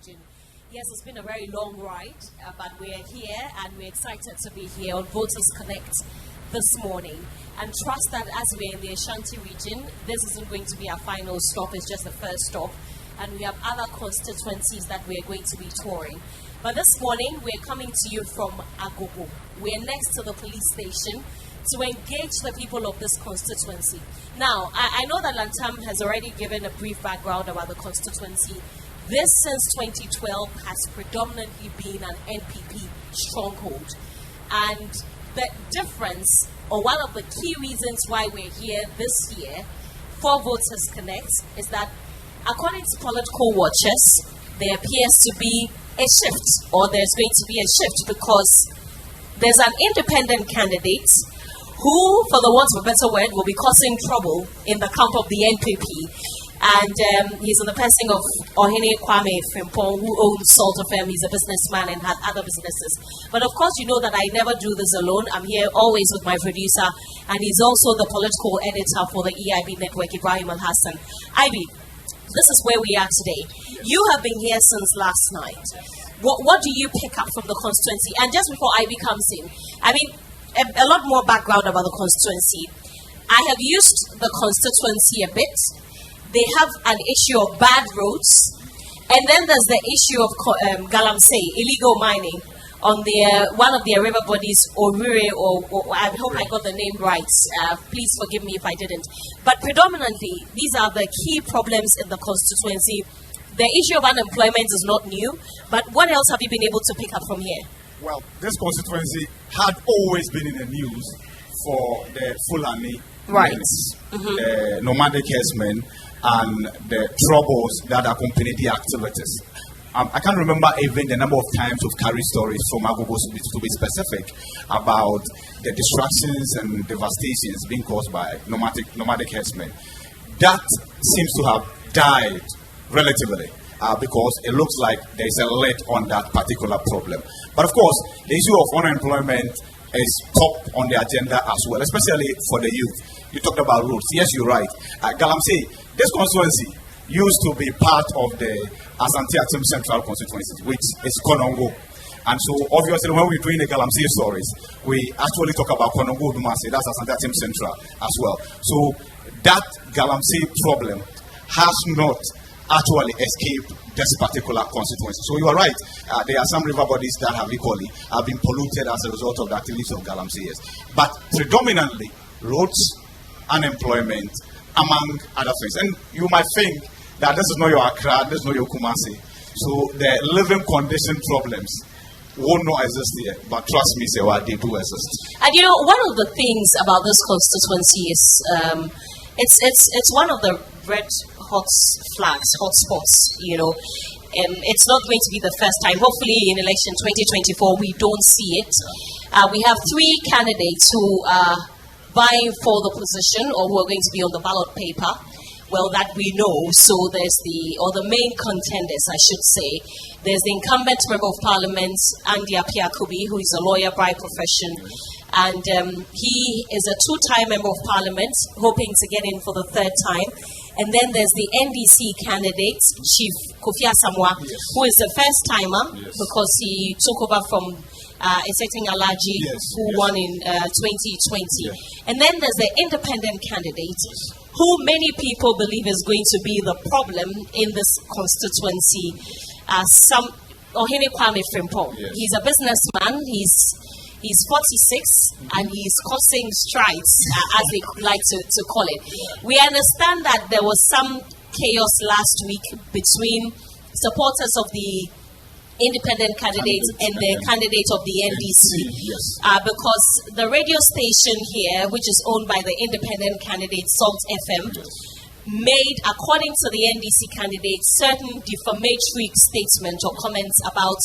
Region. Yes, it's been a very long ride, but we're here and we're excited to be here on Voters Connect this morning. And trust that as we're in the Ashanti Region, this isn't going to be our final stop, it's just the first stop. And we have other constituencies that we're going to be touring. But this morning, we're coming to you from Agogo. We're next to the police station to engage the people of this constituency. Now, I know that Lantam has already given a brief background about the constituency. This, since 2012, has predominantly been an NPP stronghold. And the difference, or one of the key reasons why we're here this year for Voters Connect, is that according to political watchers, there appears to be a shift, or there's going to be a shift, because there's an independent candidate who, for the want of a better word, will be causing trouble in the camp of the NPP. And he's in the person of Kwame Frimpong, who owns Salt FM. He's a businessman and has other businesses. But of course, you know that I never do this alone. I'm here always with my producer, and he's also the political editor for the EIB network, Ibrahim Al-Hassan. Ivy, this is where we are today. You have been here since last night. What do you pick up from the constituency? And just before Ivy comes in, I mean, a lot more background about the constituency. I have used the constituency a bit. They have an issue of bad roads, and then there's the issue of galamsey, illegal mining, on one of their river bodies, Orure, or I hope I got the name right. Please forgive me if I didn't. But predominantly, these are the key problems in the constituency. The issue of unemployment is not new, but what else have you been able to pick up from here? Well, this constituency had always been in the news for the Fulani, right, the nomadic herdsmen, and the troubles that accompany the activities. I can't remember even the number of times we've carried stories from Agogo to be specific about the destructions and devastations being caused by nomadic herdsmen. That seems to have died relatively because it looks like there's a lid on that particular problem. But of course, the issue of unemployment is top on the agenda as well, especially for the youth. You talked about roads. Yes, you're right. Galamsey, this constituency used to be part of the Asante Akyem Central constituency, which is Konongo. And so, obviously, when we're doing the Galamsey stories, we actually talk about Konongo Dumasi, that's Asante Akyem Central as well. So, that Galamsey problem has not actually escaped this particular constituency. So, you are right. There are some river bodies that have equally been polluted as a result of the activities of Galamsey. But predominantly, roads, unemployment, among other things. And you might think that this is not your Accra, this is not your Kumasi. So the living condition problems will not exist here. But trust me, Sewa, they do exist. And you know, one of the things about this constituency is it's one of the red hot flags, hot spots, you know. It's not going to be the first time. Hopefully in election 2024 we don't see it. We have three candidates who are vying for the position, or who are going to be on the ballot paper, well, that we know. So there's the main contenders, I should say. There's the incumbent member of parliament, Andy Apiakubi, who is a lawyer by profession. And he is a two-time member of parliament, hoping to get in for the third time. And then there's the NDC candidate, Chief Kofi Asamoah, who is a first-timer, because he took over from Eseting Alaji, who won in 2020. And then there's the independent candidate, who many people believe is going to be the problem in this constituency. Ohene Kwame Frimpong. He's a businessman. He's 46 and he's causing strides, as they like to call it. We understand that there was some chaos last week between supporters of the independent candidates and the candidate of the NDC, because the radio station here, which is owned by the independent candidate Salt FM, made, according to the NDC candidate, certain defamatory statements or comments about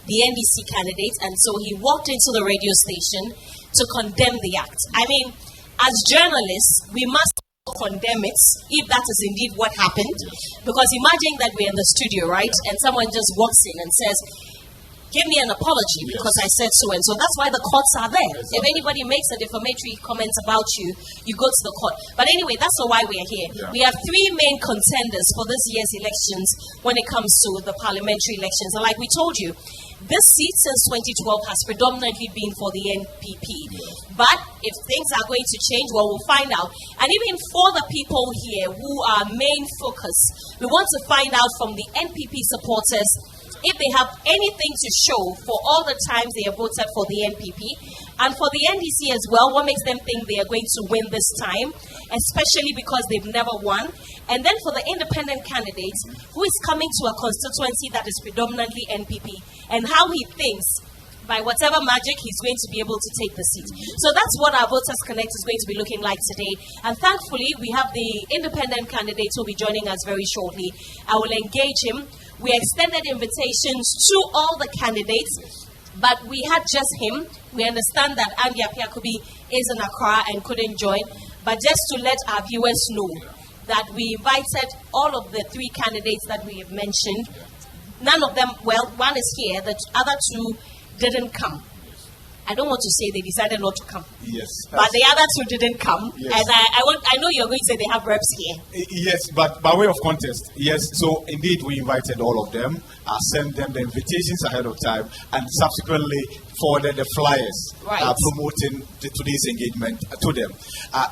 the NDC candidate, and so he walked into the radio station to condemn the act. I mean, as journalists, we must condemn it if that is indeed what happened, because imagine that we're in the studio, right, and someone just walks in and says, give me an apology because I said so and so. That's why the courts are there. Exactly. If anybody makes a defamatory comment about you, you go to the court. But anyway, that's not why we're here. Yeah. We have three main contenders for this year's elections when it comes to the parliamentary elections. And like we told you, this seat since 2012 has predominantly been for the NPP. But if things are going to change, well, we'll find out. And even for the people here who are main focus, we want to find out from the NPP supporters if they have anything to show for all the times they have voted for the NPP. And for the NDC as well, what makes them think they are going to win this time, especially because they've never won. And then for the independent candidate who is coming to a constituency that is predominantly NPP, and how he thinks by whatever magic he's going to be able to take the seat. So that's what our Voters Connect is going to be looking like today. And thankfully, we have the independent candidate who will be joining us very shortly. I will engage him. We extended invitations to all the candidates, but we had just him. We understand that Andy Apiakubi is in Accra and couldn't join. But just to let our viewers know that we invited all of the three candidates that we have mentioned. None of them, well, one is here, the other two didn't come. I don't want to say they decided not to come. Yes. But the other two didn't come. Yes. And I know you're going to say they have reps here. Yes, but by way of context, yes. So indeed, we invited all of them, sent them the invitations ahead of time, and subsequently forwarded the flyers promoting today's engagement to them.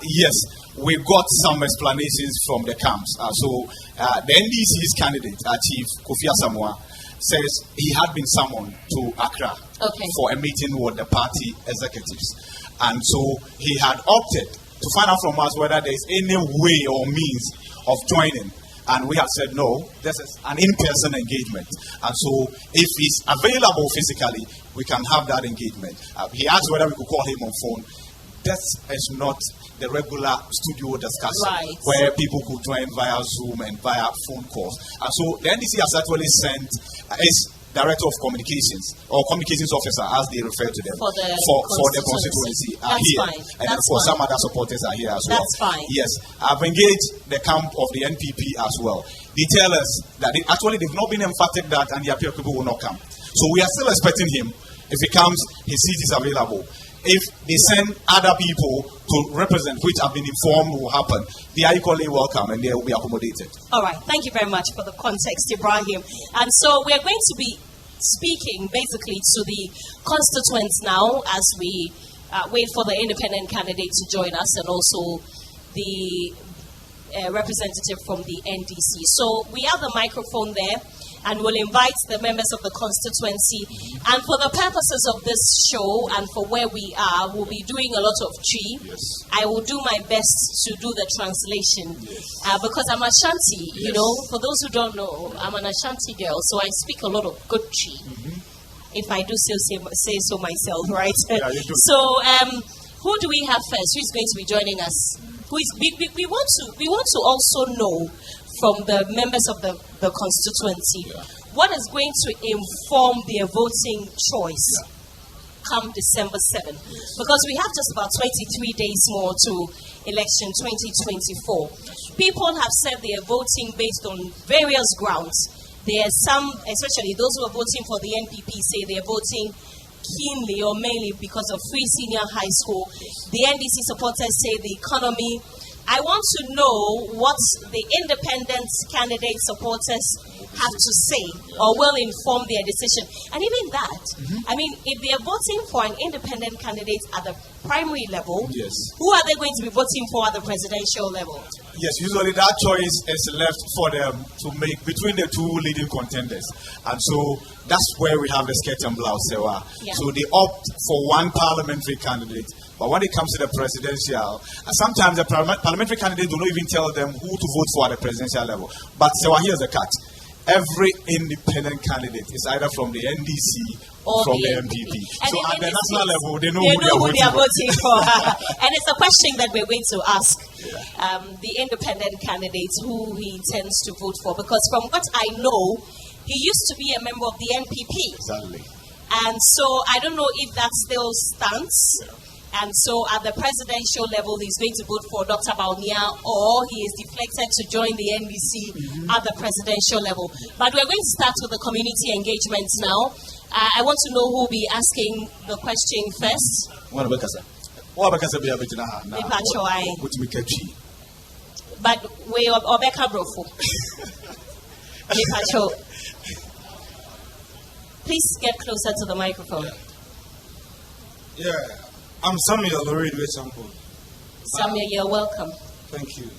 Yes, we got some explanations from the camps. The NDC's candidate, Chief Kofi Asamoah, says he had been summoned to Accra for a meeting with the party executives. And so he had opted to find out from us whether there's any way or means of joining. And we have said, no, this is an in-person engagement. And so if he's available physically, we can have that engagement. He asked whether we could call him on phone. That is not the regular studio discussion where people could join via Zoom and via phone calls. And so the NDC has actually sent its Director of Communications or Communications Officer, as they refer to them, for the constituency are here. Fine. And of course, some other supporters are here as well. That's fine. Yes, I've engaged the camp of the NPP as well. They tell us that they've not been emphatic that Andy Apiakubi will not come. So we are still expecting him. If he comes, his seat is available. If they send other people to represent, which have been informed will happen, they are equally welcome and they will be accommodated. All right. Thank you very much for the context, Ibrahim. And so we are going to be speaking basically to the constituents now as we wait for the independent candidate to join us and also the representative from the NDC. So we have the microphone there. And we'll invite the members of the constituency. And for the purposes of this show and for where we are, we'll be doing a lot of Chi. Yes. I will do my best to do the translation because I'm Ashanti. Yes. You know, for those who don't know, I'm an Ashanti girl, so I speak a lot of good Chi. If I do say so myself, right? Yeah, you do. So, who do we have first? Who is going to be joining us? We want to also know from the members of the constituency what is going to inform their voting choice come December 7th. Because we have just about 23 days more to election 2024. People have said they are voting based on various grounds. There are some, especially those who are voting for the NPP, say they are voting keenly or mainly because of free senior high school. The NDC supporters say the economy. I want to know what the independent candidate supporters have to say or will inform their decision. And even that, I mean, if they are voting for an independent candidate at the primary level, who are they going to be voting for at the presidential level? Yes, usually that choice is left for them to make between the two leading contenders. And so that's where we have the skirt and blouse. So they opt for one parliamentary candidate. But when it comes to the presidential, sometimes the parliamentary candidate do not even tell them who to vote for at the presidential level. But here's the catch. Every independent candidate is either from the NDC or from the NPP. So at the national level, they know who they are voting for. And it's a question that we're going to ask the independent candidates who he intends to vote for. Because from what I know, he used to be a member of the NPP. Exactly. And so I don't know if that still stands. And so at the presidential level, he's going to vote for Dr. Bawumia, or he is deflected to join the NDC at the presidential level. But we're going to start with the community engagements now. I want to know who will be asking the question first. But we Obeka Brofo. Please get closer to the microphone. Yeah, I'm Samuel Lorraine Wechampo. Samuel, you're welcome. Thank you.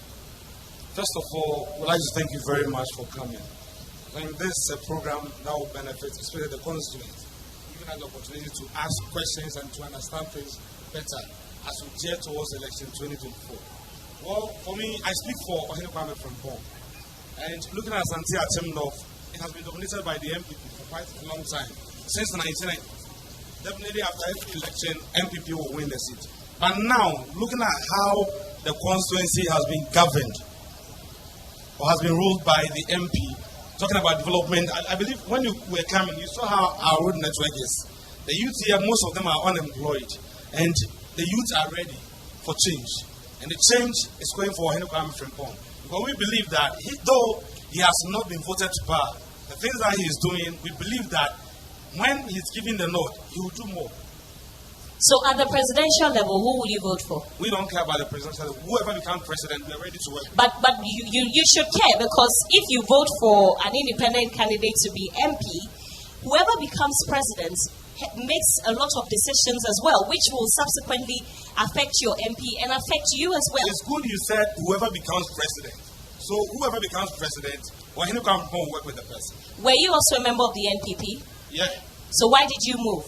First of all, I would like to thank you very much for coming. And this is a program that will benefit, especially the constituents, giving us the opportunity to ask questions and to understand things better as we gear towards election 2024. Well, for me, I speak for Akyem from Bon. And looking at Asante Akyem North, it has been dominated by the MPP for quite a long time, since the 1990s. Definitely after every election, MPP will win the seat. But now, looking at how the constituency has been governed, or has been ruled by the MP, talking about development, I believe when you were coming, you saw how our road network is. The youth here, most of them are unemployed, and the youth are ready for change. And the change is going for Akyem Frimpong. Because we believe that, though he has not been voted to power, the things that he is doing, we believe that when he's giving the nod, he will do more. So at the presidential level, who will you vote for? We don't care about the presidential level. Whoever becomes president, we are ready to work. But you should care, because if you vote for an independent candidate to be MP, whoever becomes president makes a lot of decisions as well, which will subsequently affect your MP and affect you as well. It's good you said whoever becomes president. So whoever becomes president, Akyem will work with the person. Were you also a member of the NPP? Yeah. So why did you move?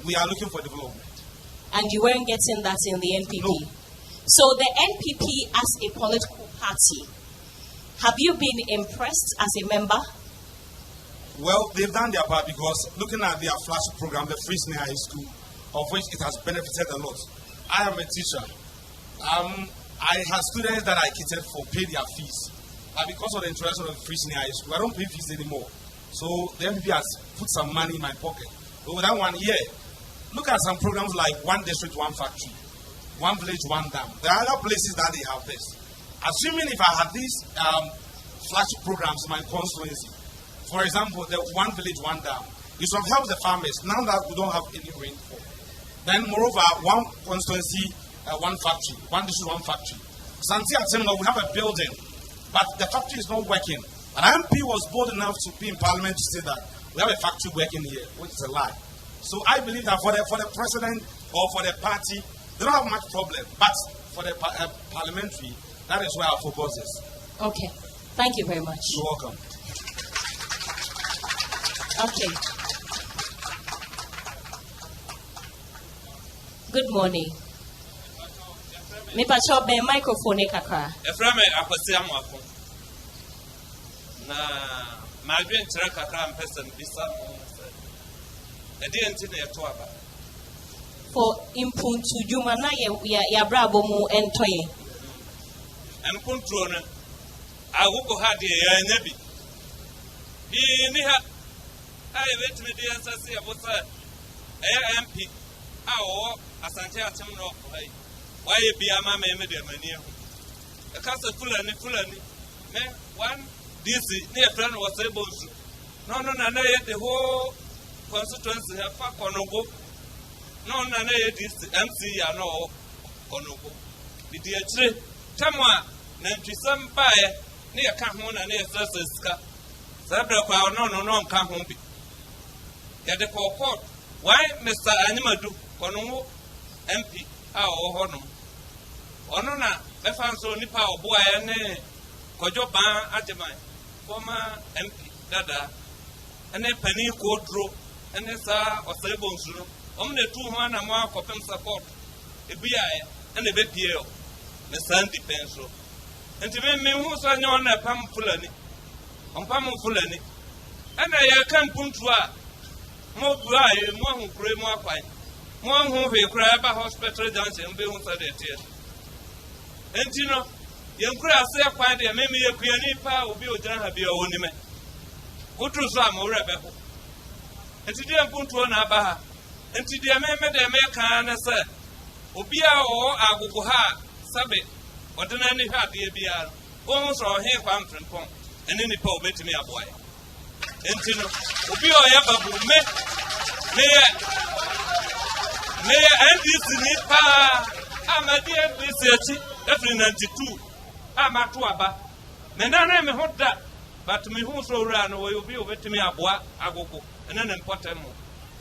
We are looking for development. And you weren't getting that in the NPP? No. So the NPP as a political party, have you been impressed as a member? Well, they've done their part, because looking at their flagship program, the Free Senior High School, of which it has benefited a lot. I am a teacher. I have students that I catered for pay their fees. But because of the introduction of the Free Senior High School, I don't pay fees anymore. So the MPP has put some money in my pocket. But with that one here, look at some programs like One District, One Factory, One Village, One Dam. There are other places that they have this. Assuming if I had these flagship programs in my constituency, for example, the One Village, One Dam, it should have helped the farmers now that we don't have any rainfall. Then, moreover, one constituency, one factory, one district, one factory. Asante Region, we have a building, but the factory is not working. An MP was bold enough to be in parliament to say that we have a factory working here, which is a lie. So I believe that for the president or for the party, they don't have much problem. But for the parliamentary, that is where our focus is. Okay. Thank you very much. You're welcome. Okay. Good morning. Me pacho be microphone kakra. Eframe akwasi amwako. Na madwen kyerɛ kakra mpɛsɛ bisa mo. Edi enti na yeto aba. For impuntu juma na ya brabo mu entoye. Mpuntro no agogo ha de ya nya bi. Bi ni ha ai betime de ansase abota MP awo Asante Akyem no ai. Why be a mamma made a mania? A castle Fulani, me one DC near friend was able to. No, yet the whole constituency have fuck on no go. No, yet this MC, I know on no go. The dear tree, Tamwa, Nancy some buyer near Kahuna near Sasska. Sabra, no, come home. Get the court. Why, Mr. Animadu, Konomo, MP, our honor. Onona befanso nipa oboa ne kojoban ademan former MP dada ene pani kodro ene sa osebo nsuro omne tu ho na mo akopem support ebia ene be pie ne sandi penso enti me hu so anyo na pam fulani ompam fulani ene ya kan puntu a mo dua e mo hu kure mo akwan mo hu hwe kura ba hospital junction be hu so de tie. Entino, Yankura say a quiet, and maybe a Kuanipa will be a Jana be a onime. Go to some or rebel. And today I'm going to an abaha. And today I made the American, sir. Obia or Aguha, Sabit, or the nanny had the ABR, almost our hair farm from Pong, and any poor bit me a boy. Entino, Obia ever met Mayor NDC Nipa, I'm a dear NDC, every 92. I'm at Tuaba. Menana me hot that, but me who so ran away will be over to me a bois, Agoko, and an important move.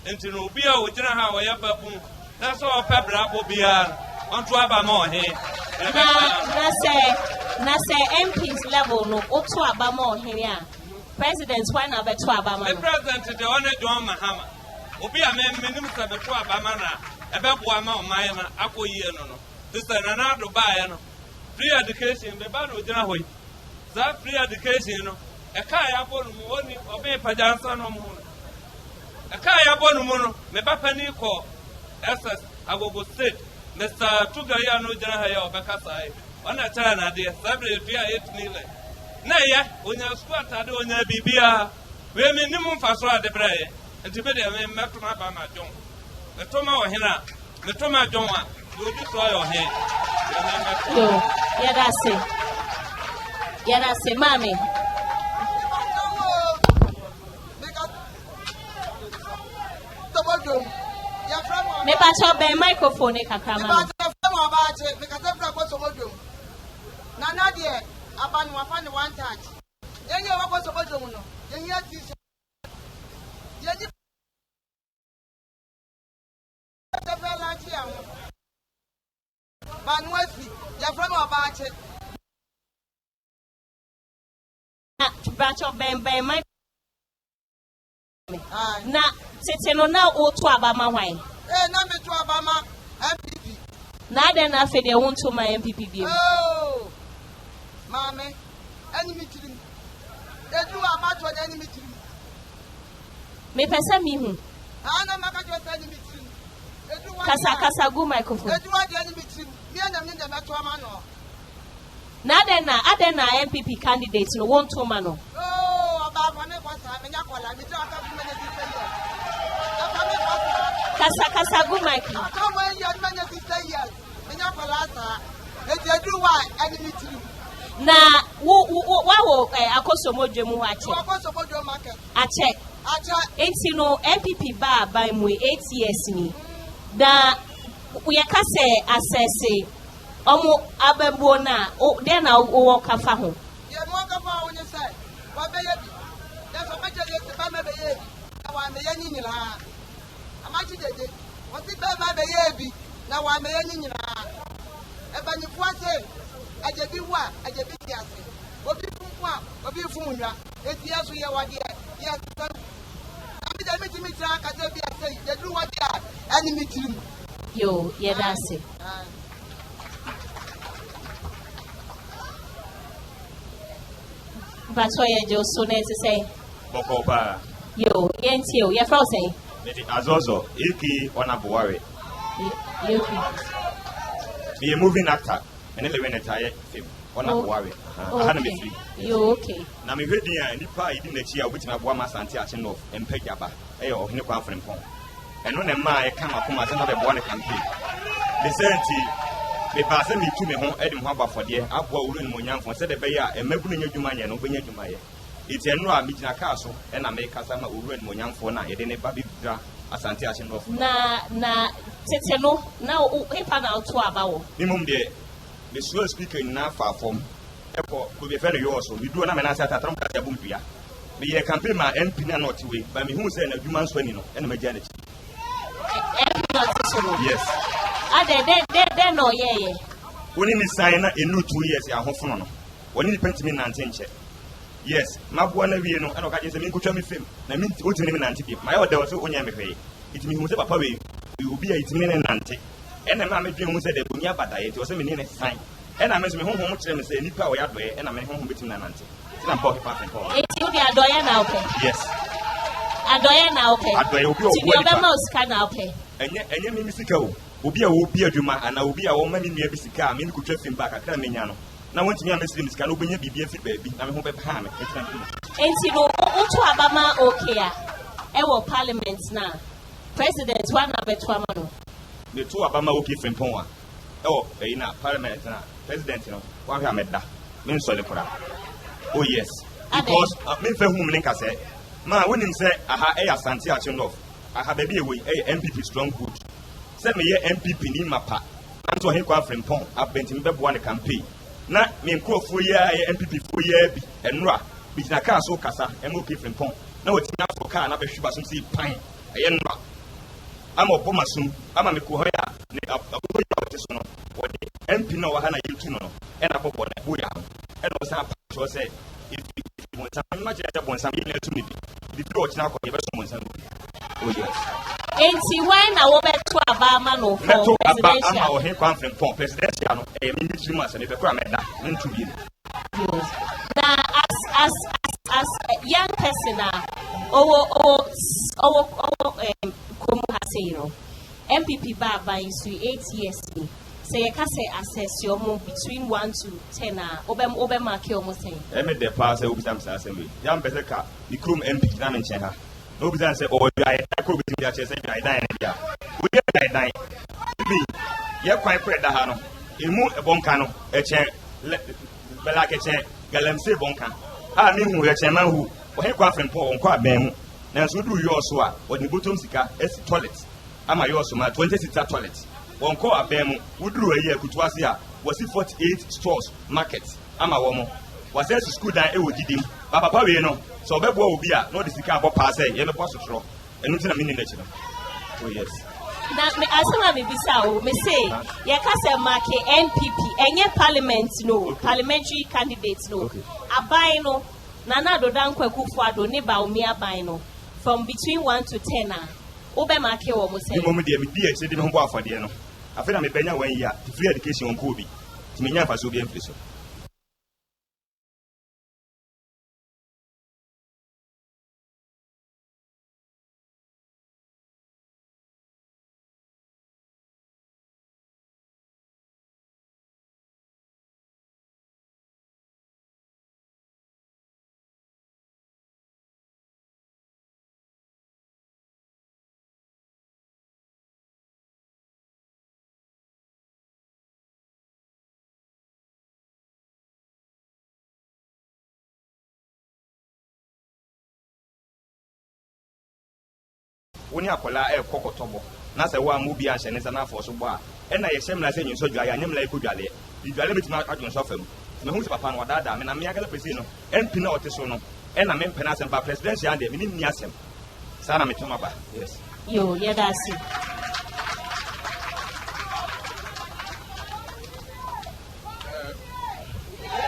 And to know be a within a how I have a boom. That's all Pebra will be on Tuaba more here. Nase MP's level no Otuaba more here. Presidents why not Betuaba? The president is the honor John Mahama. Obi a minimum of Betuaba mana, a Bebuama, Mayama, Ako Yeno. This is another buy. Free education, the ban with Janahoy. That free education, a kaya upon one of a pajansan on moon. A kaya upon moon, me Bapani call SS Agogo State, Mr. Tugayano Janahaya Bakasai, on a China, dear, Sabri, 8 million. Nay, when you squat, I do on your BBA, we are minimum for the Bray, and to be there, I met my Bama John. The Toma or Hina, the Toma John, you destroy your head. Yeah, that's it. Yeah, that's it, mommy. Me pacho be microphone kakama. Nana dear, aban wafan one touch. Then you are supposed to know. Then you have this. Banwesi, you're from about it. Pacho be microphone. Na teteno na otu abama wine. Na me to Abama MPP. Na den na fe de wonto my MPP bi. Oh. Mame, enemy to me. They do about what enemy to me. Me pesa mi hu. Ana maka to enemy to me. Kasa go microphone. They do what enemy to me. Me and them in the metro man. Na den na MPP candidate no wonto ma no. Oh, about one was having a call. Me talk about many Kasa go mic. Come when your man is 50 years. Me na call they do what enemy to me. Na wo akoso modwemu ho ache. Akoso modwemu market. Ache. Enti no MPP ba mu 8 years ni. Da we ka se assess omo abembo na den na wo ka fa ho. Ye mo ka fa ho ni say. Wa be ye bi. Da so ma jele se ba me be ye bi. Na wa me ye ni nyina. Amachi dede. Wo ti ba ma be ye bi. Na wa me ye ni nyina. E ba ni fu ase. Ajebi wa, ajebi tiase. Obi funwa, obi funwa. Eti aso ye wade ye asa. Ami da mi timi tra ka je bi ase. Je du wade a ani mi tirim. Yo, ye that's it. But so ye jo so ne say. Bokopa. Yo, yenti o, ye fra say. Meti azozo, iki ona buware. Yo. Be a moving actor. And then when I tire film, on a worry. I had a mystery. You okay? Now, me ready and if I didn't let you which my Guama Asante Region of and Pegaba, or in a conference phone. And when a man come up from another one campaign. The Santi, they pass me to me home, Adam Haba for the Abwa Ulun Monyan for Said the Bayer and Mabun Yumaya and Obenya Jumaya. It's a new Mijina Castle, and I make Casama Ulun Monyan for night, and then a baby Asante Region of na Teteno, now, paper now to about. Minimum there. The slow speaker in Nafa form. Echo could be a fellow yours, so we do not answer at Bumpia. Be a campaign my MP not to wait, but me who said a human swinging and majority. Yes. They no, yeah. When in the sign in new 2 years, I hope for no. When you paint me and yes, my one of you know, I don't get a minute to film. I mean, what to name my order was on Yammy. It means a papa, we will be 8 minutes and and the mammy dream said, but it was a minute sign. And I must be home to them and say, Nipa, we are there, and I'm home between an auntie. I'm pocket passing for it. You'll be a doyer now, okay? Yes. A doyer now, okay? A doyer will be a mouse can now pay. And yet, Missy will be a Juma, and I will be a woman in near Bissika. I mean, could trust him back at Craminiano. Now, once me and Miss Lims can open your BB baby, I'm home at Ham. And you know, Otu Abama, okay, our parliament now. President, one of the the two Abama okay from Poma. Oh, in a parliament, president, you know, one have met that. Means so the oh, yes. Because, me for whom Linka said, Ma, when him say, aha, Asante Region of I have a MPP stronghold. Send me a MPP in Mapa. I'm to him from Pong. I've been to one campaign. Na me crop for year MPP for year and ra. Which na car so casa and okay from Pong. Now it's enough for car and I should some see pine. I I'm a Bomasum. I'm a Mikuhoya. What the MP no Hana Yutuno and a Bobo and Buya. And was a pastor said, if you want some much better one, some to me. The coach now can give us someone. Oh, yes. And see when I will bet to a barman or for presidential, a ministry must and if a crime at that, to you. Now, as a young person, MPP bar by 8 years. Say you can say assess your move between 1 to 10. Obama almost saying. I made the pass over some assembly. Young better car, the crew MP, Naman Chenha. Nobody say, oh, I could be the chest, I die. We get die. Me, you're quite great. The Hano. You move a boncano, a chair, like a chair, Galamse boncan. I mean, who a chairman who, or he quite from Paul, quite bam. Now, so do you also, or the bottom sika, as toilets. Am I also my 20-seater toilets? One call a bam, would do a year, Kutwasia, was it 48 stores, markets? Am a woman. Was there to school that it would give him? Papa, you know, so that will be a no discount for passing, you have a possible, and not in a minute. Oh, yes. Now, as soon as we say, you can say, market NPP, and your parliament, no, parliamentary candidates, no. A bino, Nana do Danko Kufuado, Neba, Mia bino, from between 1 to 10. Obama almost saying, Mommy, dear, didn't home for the I feel I'm a penny when you are to free education on Kobe. To me, never so be implicit. When you call a cocotobo, Nasa one movie and Shannon for so bar, and I assume I say you so I am like Kudale. If you are limited not on Sopham, the who's upon what that and I'm Yaga Pesino, and Pino Tesono, and I'm in Penas and by presidential and the Minim Yasem. Sana Mitomaba, yes. You, yeah, that's it.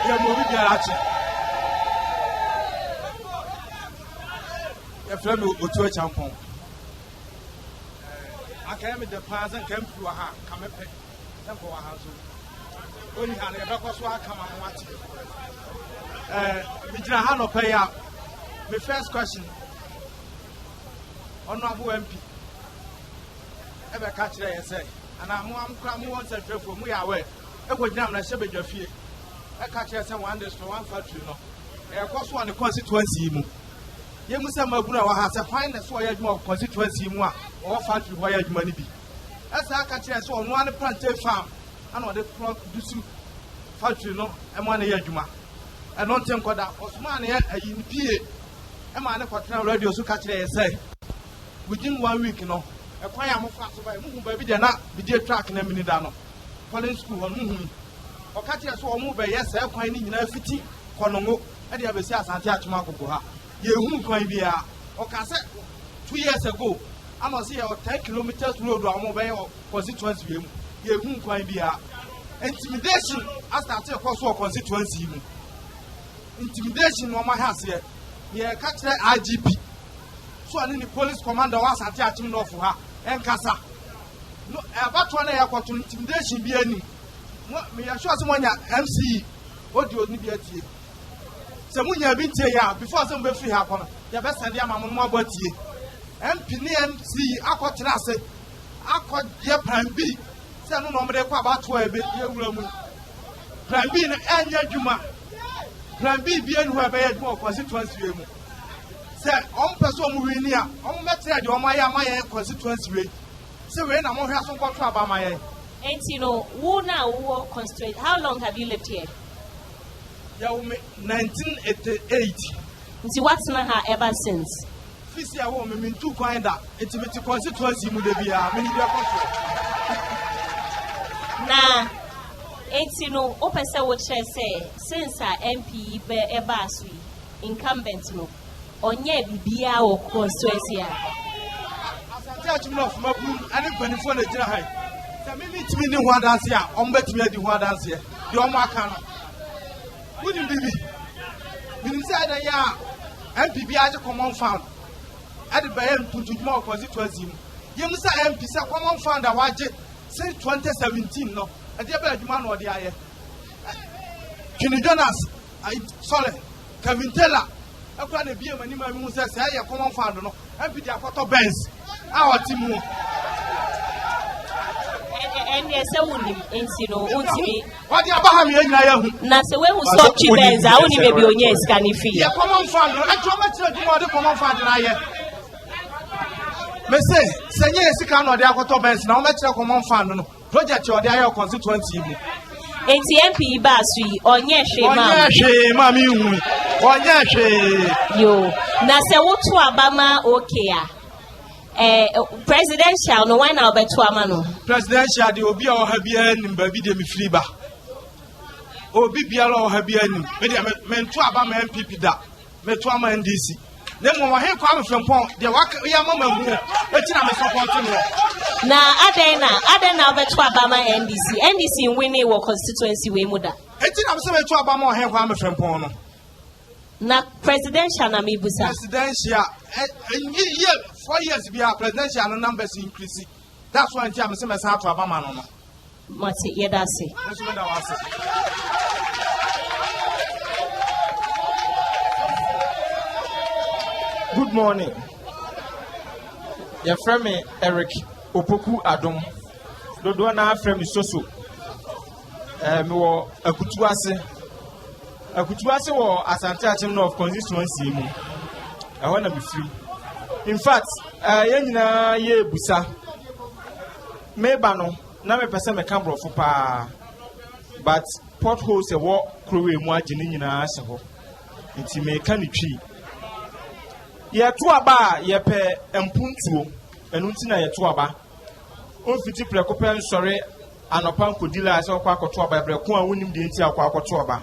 You're moving your friend will to a champon. I came with the pass and came to a house, come and pay them for a house. Only had a back was what come and watch it. We didn't have pay out. My first question Honorable MP. Ever catch there and say, and I'm one said from we are away. I would down a shepherd your fear. I catch us one day for one factory. No, of course, one the constituency. You must have a finest why more constituency or factory why you money be. As I catch us on one plantain farm, and what the do factory no, and 1 year Juma. I don't think that Osman here in PA. A man for radio so catch there say within 1 week, you know, a choir of fast by moving by video not be track in a minute. Calling school on moving or catch us or move by yes, I'm finding in a 50 Konomo, and the other says Asante Region. You going to be a okay, 2 years ago. I must see 10 kilometers road or mobile constituency. You going to be a intimidation as I say across our constituency. Intimidation on my house here. Yeah, catch the IGP. So I need the police commander was attaching off her and Casa. No, about 1 year to intimidation be any. Me assure someone MC. What do you need to so when you have been here before some be free happen, your best idea, Mamma Botti. MPNC, I got to say, I got your plan B. Say no number about 12 plan B and your Juma. Plan B being whoever had more constituency. Say, on person moving here, on better your my constituency. So when I'm on here, some got about my end. And you know, who now who constituent? How long have you lived here? 1988. See what's not her ever since? Fisia home, mean two kind that intimate constituency would be a media control. Now, it's open say what she say, since our MP be a basui, incumbent no, on ye be our constituency. Asante enough, my boom, and if when you phone the high. Maybe it's me one dance here, bet me the one dance here. The Oma can. Wouldn't be me. Inside a year, MPB as a common fund. At the Bayan put to more constituency. You must say MP is a common fund that was since 2017. No, and the other man or the eye. Can you join us? Sorry, Kevin Taylor. I can't be a minimum who says, I am a common fund. No, MP are photo bands. Our team. And yes, I wouldn't, me. What the Abraham? Now, so when we stop Chibens, I only maybe on yes, can you feel? Yeah, common fund. I told you what the common fund I may say, Senya is can or the Akotobens, now let's a common fund. Project your dial constituency. ATMP Basui, on yes, mammy, on yes, yo. Now, say what to Obama, okay. Presidential, no one now, but to Amano. Presidential, the Obi or Habian in Baby de Mifriba. Obi Bialo or Habian, men to Abama MPP that, Metuama and DC. Then when I come from Pont, the Wakayama, let's not support. Now, Adena, but to Abama NDC winning war constituency, we muda. It's not so to Abama, I come from Pont. Na presidential na mibusa. Presidential, 4 years be our presidential numbers increasing. That's why I'm saying I'm to Abama no. Mati yedasi. Good morning. Your friend me Eric Opoku Adom. Dodo na friend me Soso. Me wo Akutuase wo Asante Akyem of constituency mu. I want to be free. In fact, yenina ye busa. Meba no na me pese me kan brofo pa. But potholes e wo krowe mu agene nyina ase ho. Nti me ka ni twi. Ye to aba ye pe empuntuo. Enu nti na ye to aba. O fiti prekope nsore anopa nkodila ase okwa akoto aba breko a wonim de nti akwa akoto aba.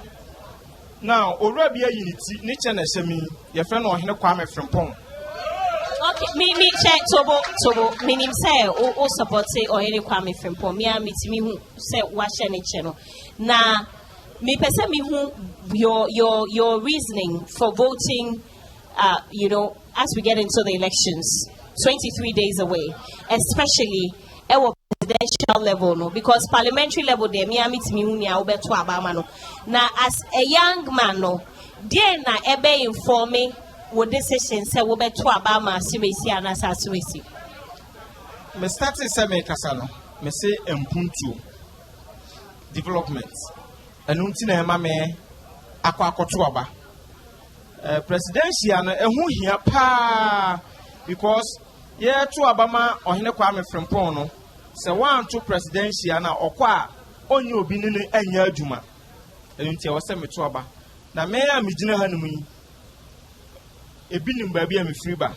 Now, already a unity, nature and semi, your friend or him Kwame from Pong. Okay, me check Tobo, meaning say, or support say, or any Kwame from Pong, me who say, wash any channel. Now, me person me who your reasoning for voting, as we get into the elections, 23 days away, especially our presidential level, no, because parliamentary level there, me meet me unia obeto abama no. Now, as a young man, no, dear na ebe inform me what decision say obeto abama siwesi anasa siwesi. Me start say me kasano, me say empuntu development. Enunti na ema me akwa akoto aba. Presidential no ehu hia pa because ye to abama ohene Kwame Frimpong no se wan to presidential na okwa onye obi ne anya adwuma enunti e wo se meto aba na me a megyina hanum yi ebi nim ba bi a me free ba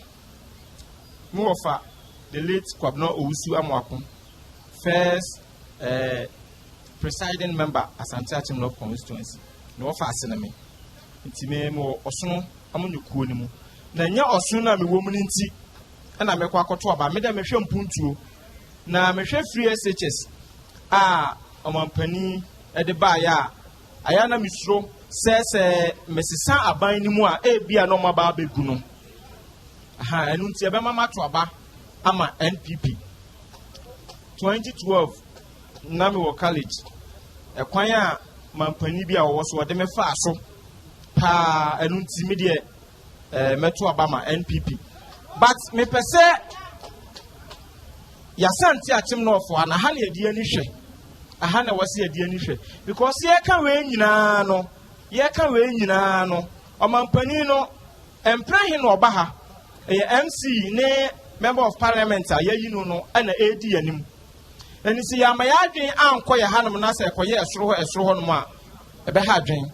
me ofa the late Kwabena Owusu Amwako first presiding member Asante Akyem constituency no ofa asene me nti me mo osono amonyokuo ni mu na nya osono na me wo mu nti na me kwa akoto aba me da me hwe mpuntuo na me hwe free SHS omampani e de ba ya aya na misro se mesesa aban ni mu a bia no maba begu no enu nti e be mama to aba ama NPP 2012 na me wo college e kwan a mampani bia wo so de me fa so pa enu nti me de meto aba ma NPP. But me pese Asante Akyem no for na ha na edi ani hwe aha na wase edi ani hwe because ye ka we nyina no omampani no emprahin no oba ha MC ne member of parliament a ye yi no na edi anim eni si ya ma ya adwen anko ye hanum na se ekoye esoro ho no a ebe ha adwen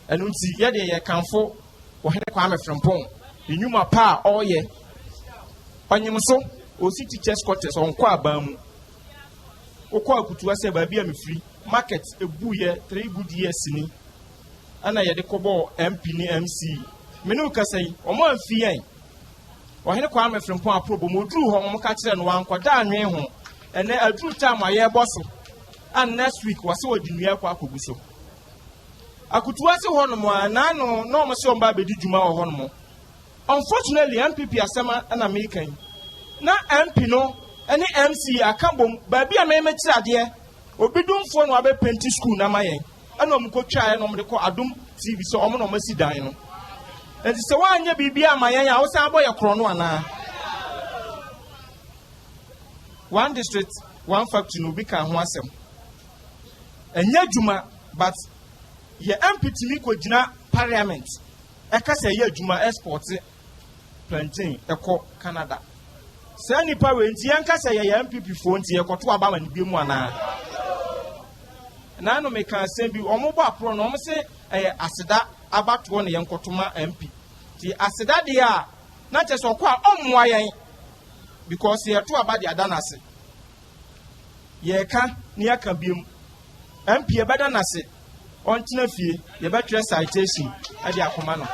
enu nti ye de ye kanfo wo hene Kwame Frimpong enyuma pa oye onyim so o si teachers quarters on kwa abamu okwa akutu ase ba bia me free market ebuye 3 good years ni ana ye de kobo MP ni MC me no kasai omo amfi yan ohene kwa me frempon aprobo mo duru ho mo ka kire no wankwada anwen ho ene aduru time aye boso and next week wase wodi nua kwa akogu so akutu ase ho no mo anano no mo se omba bedi djuma ho no mo. Unfortunately, MPP asema na American. Na MP no, any MC akambom, baby a me ade. Obidum phone wa be penti school na mayen. Ana mo ko twa na mo de ko adum TV so omo no masi dan no. Enti se wa anya bibia mayen a wo san boye kro no ana. One district, one factory no bi kan ho asem. Enya djuma but ye MP timi ko gina parliament. Eka se ye djuma export plantain eko Canada. Say nipa we nti yanka say ye MPP fo nti ekoto aba ma ne bi mu ana. Na no me kan say bi omo bo apro no omo say aseda abato ne yenkotoma MP. Ti aseda de a na che so kwa ommoa yen because ye to aba de adanase. Ye ka ne aka biem. MP e beda nase. Ontina fie ye betwe citation e de akoma no.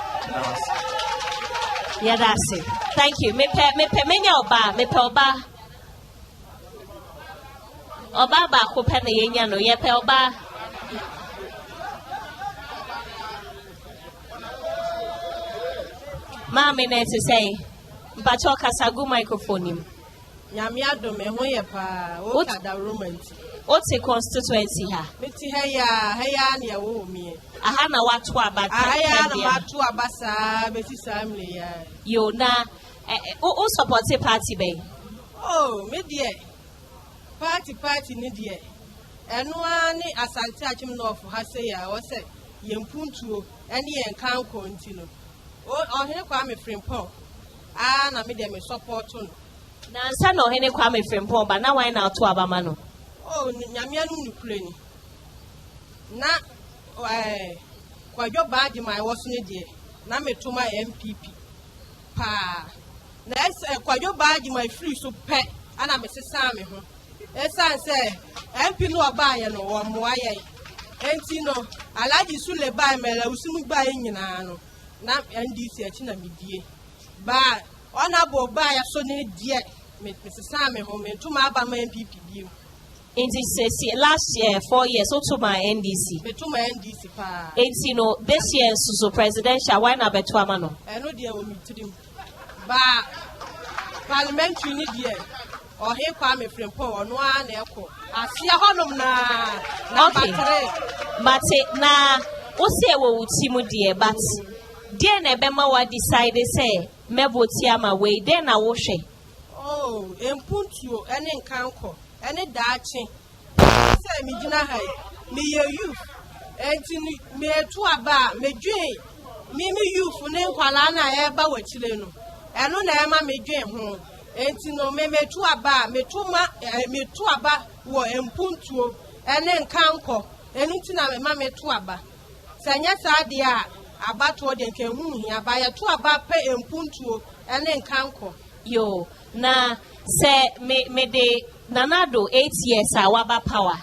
Yeah, that's it. Thank you. Me menya oba, me pe oba. Oba ba ko pe na yenya no, ye pe oba. Mama ne to say, mpacho kasagu microphone him. Nyame adom e ho ye pa, o kada romance. What's a constituency ha? Meti heya ne wo mi. Aha na watu aba. Aha na watu aba sa beti family ya. Yo na o support party be. Oh, me die. Party ni die. Eno ani Asante Akyem North ha say ya, wo say yempuntuo ene yen kan kontino. O hene kwa me frimpon. Ah na me de me support no. Na nsa no hene kwa me frimpon ba na wan na to aba ma no. Oh, nyame anu nukure ni. Na kwadwo baadi my woso ne de na metoma MPP pa na kwadwo baadi my free so pe ana mesesa me ho esan se MP no oba ye no wo moa ye enti no alaji sule ba mele usunu ba ye nyina no na NDC achi na medie ba ona bo ba ya so ne die mesesa me ho metoma aba ma MPP bio. In this last year, 4 years, so to my NDC. Beto my NDC pa. You know, this year so presidential. Why not beto amano? I know dear we meet him. But parliamentary ni dear. Or he kwa me friend Paul no one eko. Asia honom na. Okay. But na ose wo utimu dear. But dear na bema wa decide say me voti ama way. Then na wo hwe. Oh, empuntuo ene nkanko. Ene dachi say me gina hai me ye youth enti me to aba me dwen me youth ne nkwala na e ba wachire no eno na e ma me dwen ho enti no me to aba me to aba wo empuntuo ene nkanko enu ti na me ma me to aba sanya sa de a abato de nke hu hia ba ye to aba pe empuntuo ene nkanko yo na se me de Nanado 8 years awaba power.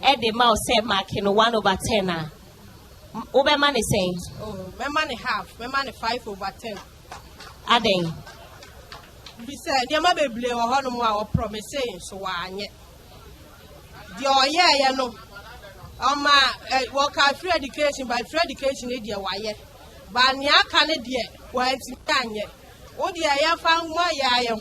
Ede ma say marking 1/10 na. Ube man is saying. Oh, my money half, my money 5/10. Aden. He said, "Dear my baby, or one more promising so why? The yeah, you know. My work out free education by free education, dear why? But near Canada, where it's Kanye. Oh, dear, I found my yeah,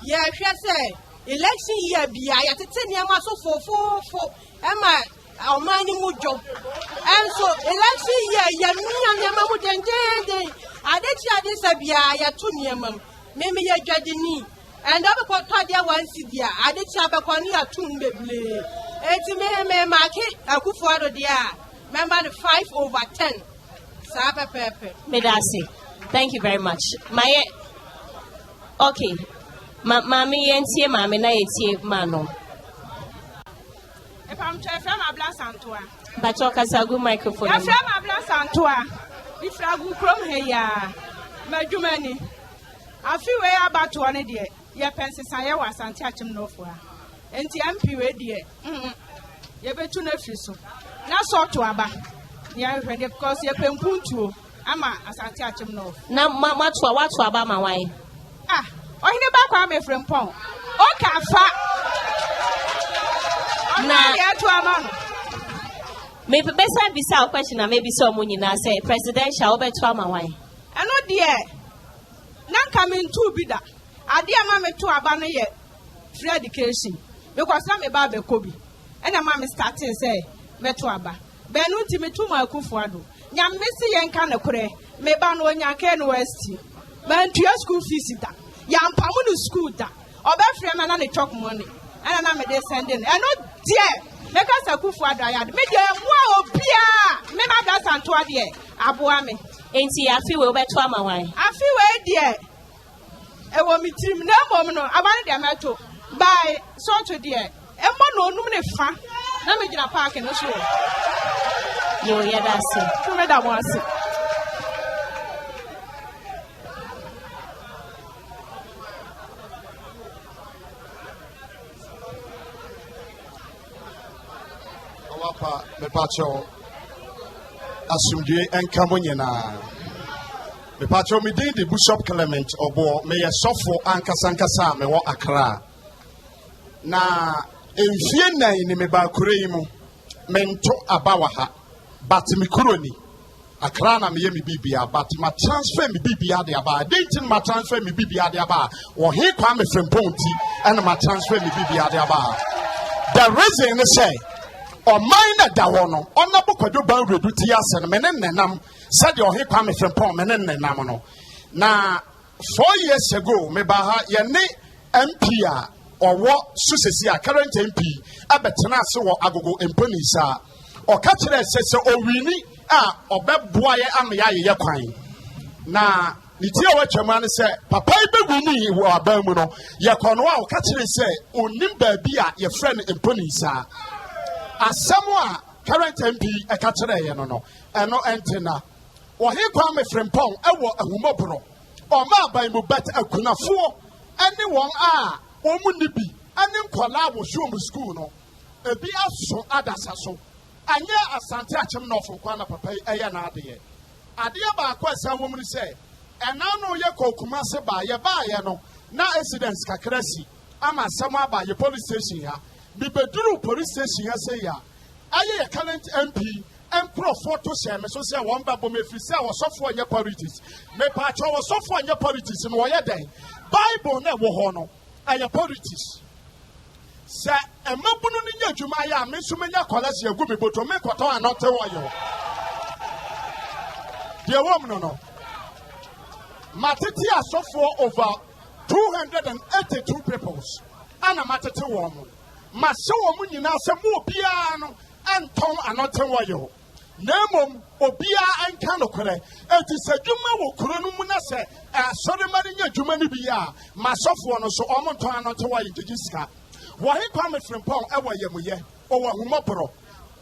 yeah, she said. Election year be I at 10 years so for Emma our money mujo. And so election year yamma would day. I did this be I at 2 year mum. Maybe you're judging me. And I'm a todia once dear. I did have a corner 2 baby. It's me market. I could follow dear. Remember the 5/10. Saba Pepe. Medasi. Thank you very much. My okay. Mami yentie mami na yetie mano. If I'm trying to blast Antoa. But you can say good microphone. I'm trying to blast Antoa. If I go from here, my Germany. Afi we about one idea. Ye pensesa was Asante Akyem no for. Enti MP we die. Ye betu na fiso. Na so to aba. Ya hwede because ye pempuntuo ama Asante Akyem no. Na watu aba ma why? Ohine ba kwa me frempon. O ka fa. Na ya to ama no. Maybe besa bisa question na maybe so money na say presidential obeto ama why? Eno de na come into bida. Ade ama me to aba no ye free education because na me ba be kobi. And I'm starting say, Metuaba. Benuti me to my kufuado. Yam missy and can a cure. Me ban when ya can west. Man to your school fees. Yam Pamunu school da. Or Befrem and talk money. And I'm a descendant. And not dear. Make us a kufuado. I had made a wow, Pia. Me that's Antoine. Abuame. Ain't see a few over to my wife. I feel dear. I want me team no moment. I wanted them to buy so to dear. Emma no numne fa na me gina park no so yo ya da se to me da mo ase awapa me pacho asumdue enkamo nyina me pacho me din the Bishop Clement Obo me ye sofo ankasa me wo Accra na Enfie nan ni me ba kure yi mu mento abawa ha but me kuro ni Accra na me ye me bibia but ma transfer me bibia de aba dating ma transfer me bibia de aba wo he kwa me fremponti and ma transfer me bibia de aba the reason is say o mine da wo no ona bokodo ban redu ti ase no me nenam said o he kwa me frempon me nenam no na 4 years ago me ba ha ye ne MP or what Susesia current MP abetena se wo agogo emponisa or catch says o wini or beboye amya ye kwan na nitia wa chairman say papa be wini wo abamu no ye kono a o catch say onim ba bi a ye friend emponisa asemo a current MP e catch ye no eno entena wo he kwa me frempon e wo ahumobro o ma ban mu bet akunafo ene won a Omunibi, and then Kola was shown school. No, a be so adasaso. And yeah, Asante Akyem no from Kwana Papa, Ayanade. Adia ba question woman say, and now no Yako Kumase by ya by no, na incidents kakresi. Ama sama by your police station ya. Be bedru police station ya say ya. Aye a current MP. Pro photo share me so say one babo me fi say was suffer on your politics. Me pacho was suffer on your politics in why day. Bible na wo ho no. Aya politics. Say a mabunu ni adwuma ya me so menya kwalase agu me boto me kwato anote wo yo. The woman no. Matiti asofo over 282 peoples. Ana matete wo mo. Ma se wo mu nyina se mo bia no anton anote wo yo. Nemom obia anka no kore enti se dwuma wo kuro no mu na se asore mari nya dwuma ni bia masofo no so omonto anote wa yigisika wo he kwame frempon e wo yemuye o wo humopro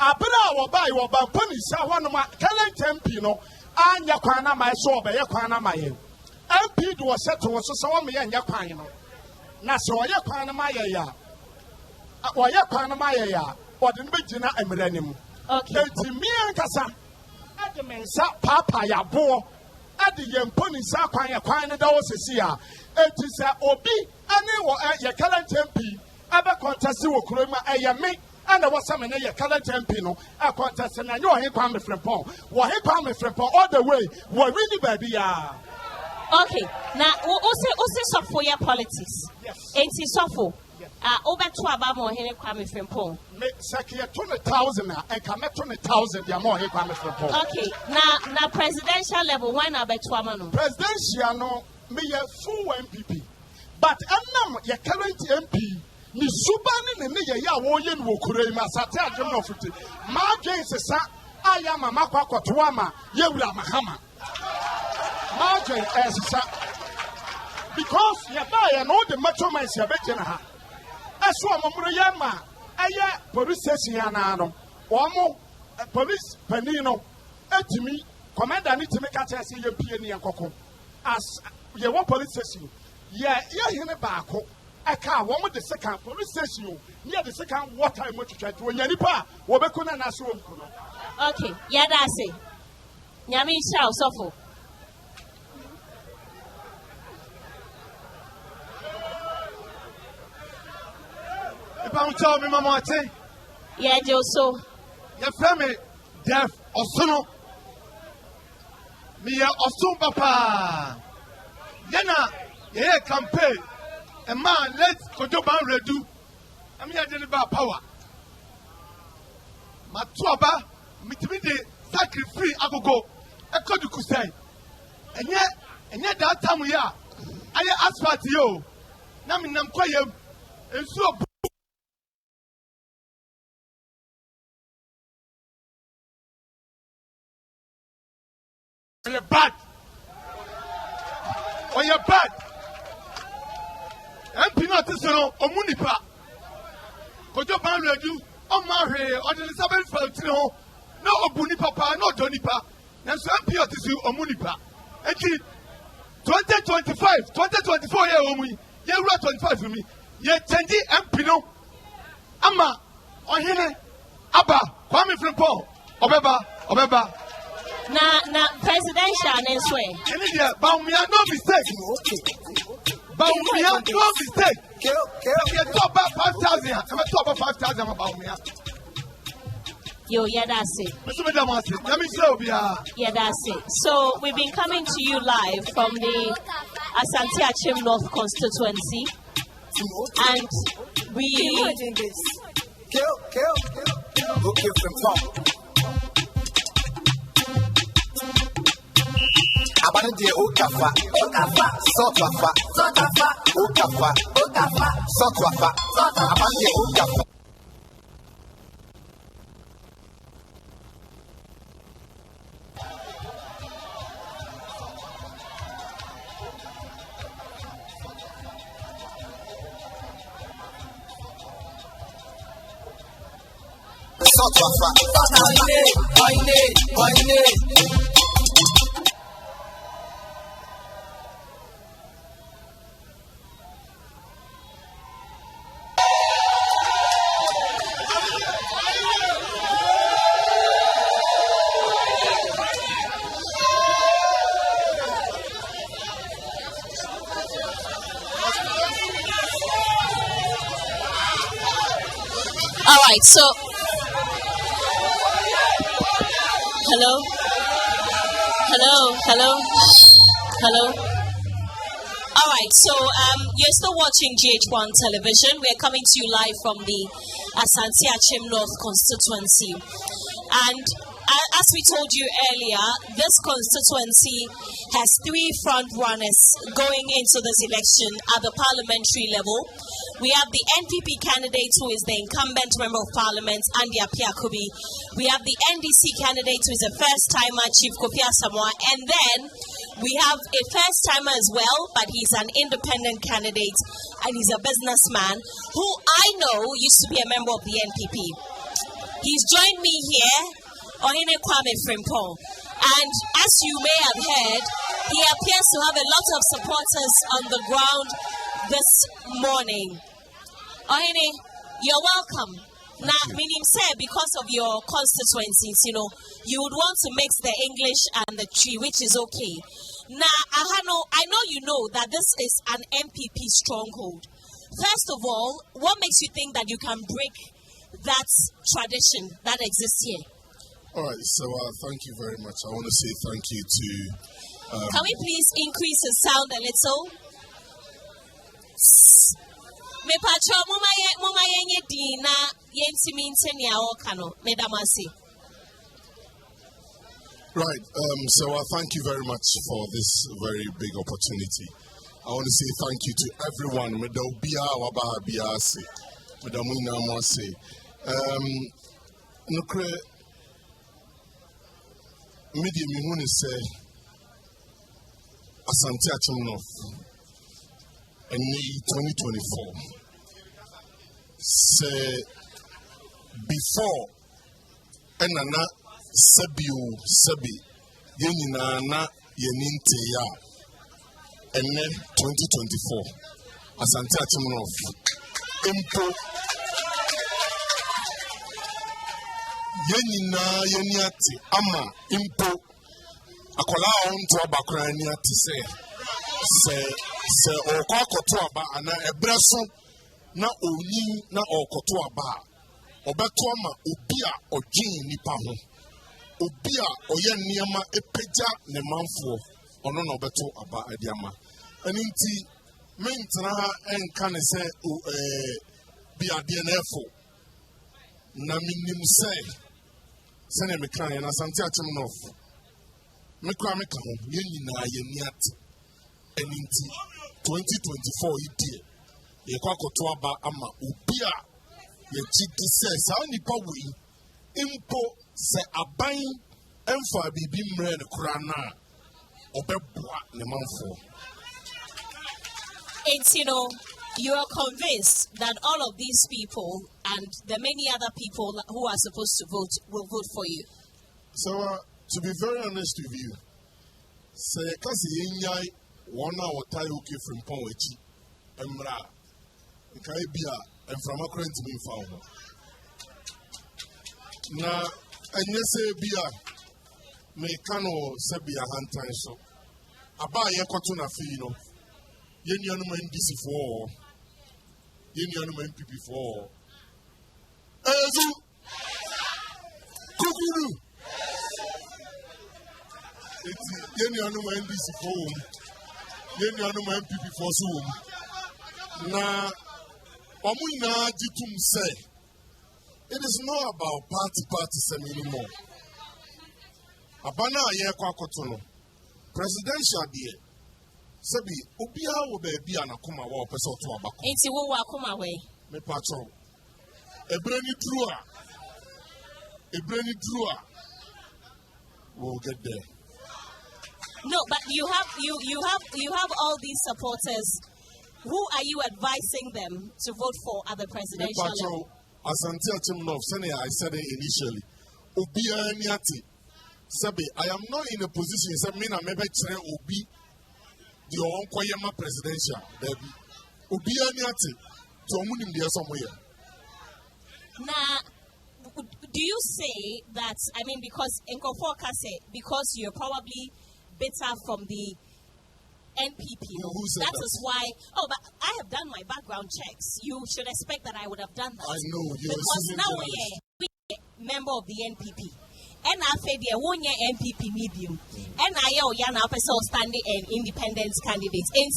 abra wo bai wo ban pani sa ho no ma current MP no anya kwan na mai so obe ye kwan na mai MP do set wo so wo me ye nya kwan no na se wo ye kwan na mai ya wo ye kwan na mai ya wo de no begina emranim. Okay. Enti mi ankasa ade mensa papa ya bo ade yemponi sa kwan ne da wo sesi a enti sa obi ane wo ye current MP abe contest wo kuroma eye me ana wo sa me ne ye current MP no a contest na nyo he kwan me frempon wo he kwan me frempon all the way wo wini baby ya. Okay, now also so for your politics. Yes. Enti sofo. Over to about more here, Kwame Frimpong. Make Sakia 20,000 and come 20,000. They are more here, Kwame Frimpong. Okay, now presidential level, why not by Tuamano? Presidential, no, me a full MPP. But I'm not your current MP. Ni Subani and me, ya Woyan Wokure, Asante Akyem of it. My James is I am a Makwa Tuama, Yewla Mahama. Margin as because you buy and all the metro men, you're betting her. As one Murayama, Aya, police station, Omo, police penino, Etimi, commander need to make a test in your peony and coco. As yeah, one police station. Yeah, here in a back. I can't one with the second police station. Yeah, the second water I'm going to try to when you're nipa, Wabekuna Nasu. Okay, yeah, that's it. Nyami Shao Sofo. If I'm telling me, Mama, yeah, Joso. Your family, deaf or sono. Me or soon, Papa. Yana, yeah, campaign. A man, let's go to Banredu. I'm here to about power. Matuaba, Mitimide, sacrifice, I go. I go to Kusai. And yet that time we are. I asphalt you. Naminam Koyam, and so. On your bad. On your bad. MP not to say no, Omunipa. Kojo Banredu, Omare, or the Elizabeth Feltino, no Obunipa, no Donipa. Now, MP not to say Omunipa. And 2025, 2024 year old, year 25 for me. Ye change MP no. Ama, on hine, Abba, Kwame from Paul, Obeba. Na presidential and swear. Baumia no mistake. Baumia no mistake. You talk about 5,000. I'm talk about 5,000 about me. Yo, yeah, that's it. Let me show you. Yeah, that's it. So we've been coming to you live from the Asante Akyem North constituency, and we. Abandon Okafa, Sotafa, Okafa, Sotafa, Abandon Okafa. All right, so hello. All right, so you're still watching GHOne television. We're coming to you live from the Asante Akyem North constituency, and as we told you earlier, this constituency has three front runners going into this election at the parliamentary level. We have the NPP candidate who is the incumbent member of parliament, Andy Apiakubi. We have the NDC candidate who is a first-timer, Chief Kofi Asamoah. And then we have a first-timer as well, but he's an independent candidate and he's a businessman who I know used to be a member of the NPP. He's joined me here, Ohene Kwame Frimpong. And as you may have heard, he appears to have a lot of supporters on the ground this morning. Ohene, you're welcome. Now, meaning say because of your constituencies, you would want to mix the English and the Twi, which is okay. Now, I know you know that this is an MPP stronghold. First of all, what makes you think that you can break that tradition that exists here? All right, so thank you very much. I want to say thank you to... Can we please increase the sound a little? Me pacho mama yenye dina yenti minteni ya okano medamasi. Right, so thank you very much for this very big opportunity. I want to say thank you to everyone. Medobia wabaha biase, medamina mwase. Nukre media mihuni say Asante Akyem North. In 2024, say before enana sebi yenina na yeninte ya and 2024. Asante Achimnof. Impo. Yeniati ama impo. Akola on to abakrania to say okoto aba ana ebreso na oni na okoto aba obeto ama obi a odwen nipa ho obi a oye niema epeja ne manfo ono na obeto aba adiama aninti mentra ha enka ne se bi ade na efo na minim se ne mekan na Asante Achimnof mekwa meka ho yenyina yeniate aninti 2024 idie ye kwakoto aba ama obi a ye chiti se sa nipa wi impo se aban emfa bibi mre ne kura na obeboa ne manfo. It's, you are convinced that all of these people and the many other people who are supposed to vote will vote for you. So to be very honest with you, say kasi yenyai wana watai uke from Ponwechi emra nkai bia emframa current me fa ho na enye se bia me kano se bia hantan so aba ye kwato na fi no ye nuanu ma NDC for ye nuanu ma MPP for ezu kukuru eti ye nuanu ma NDC for ye nuanu ma MPP for so na omuna jitum say it is not about party anymore. Abana ye kwakoto no presidential die sabi obia wo ba bia na koma wa opese oto abako enti wo wa koma we me pacho ebreni trua we'll get there. No, but you have all these supporters. Who are you advising them to vote for at the presidential level? Asante Achimnof, I said it initially. Obia niati. Sabi, I am not in a position. Sabi, me na maybe try obi the onkoyema presidential. Baby, obia niati. To omunim dia somewhere. Now, do you say that? I mean, because Nkofoka say because you're probably better from the NPP. That is why. Oh, but I have done my background checks. You should expect that I would have done that. I know. Because now we are member of the NPP. And I said, there one year NPP medium. And I am now standing and independent candidates. And is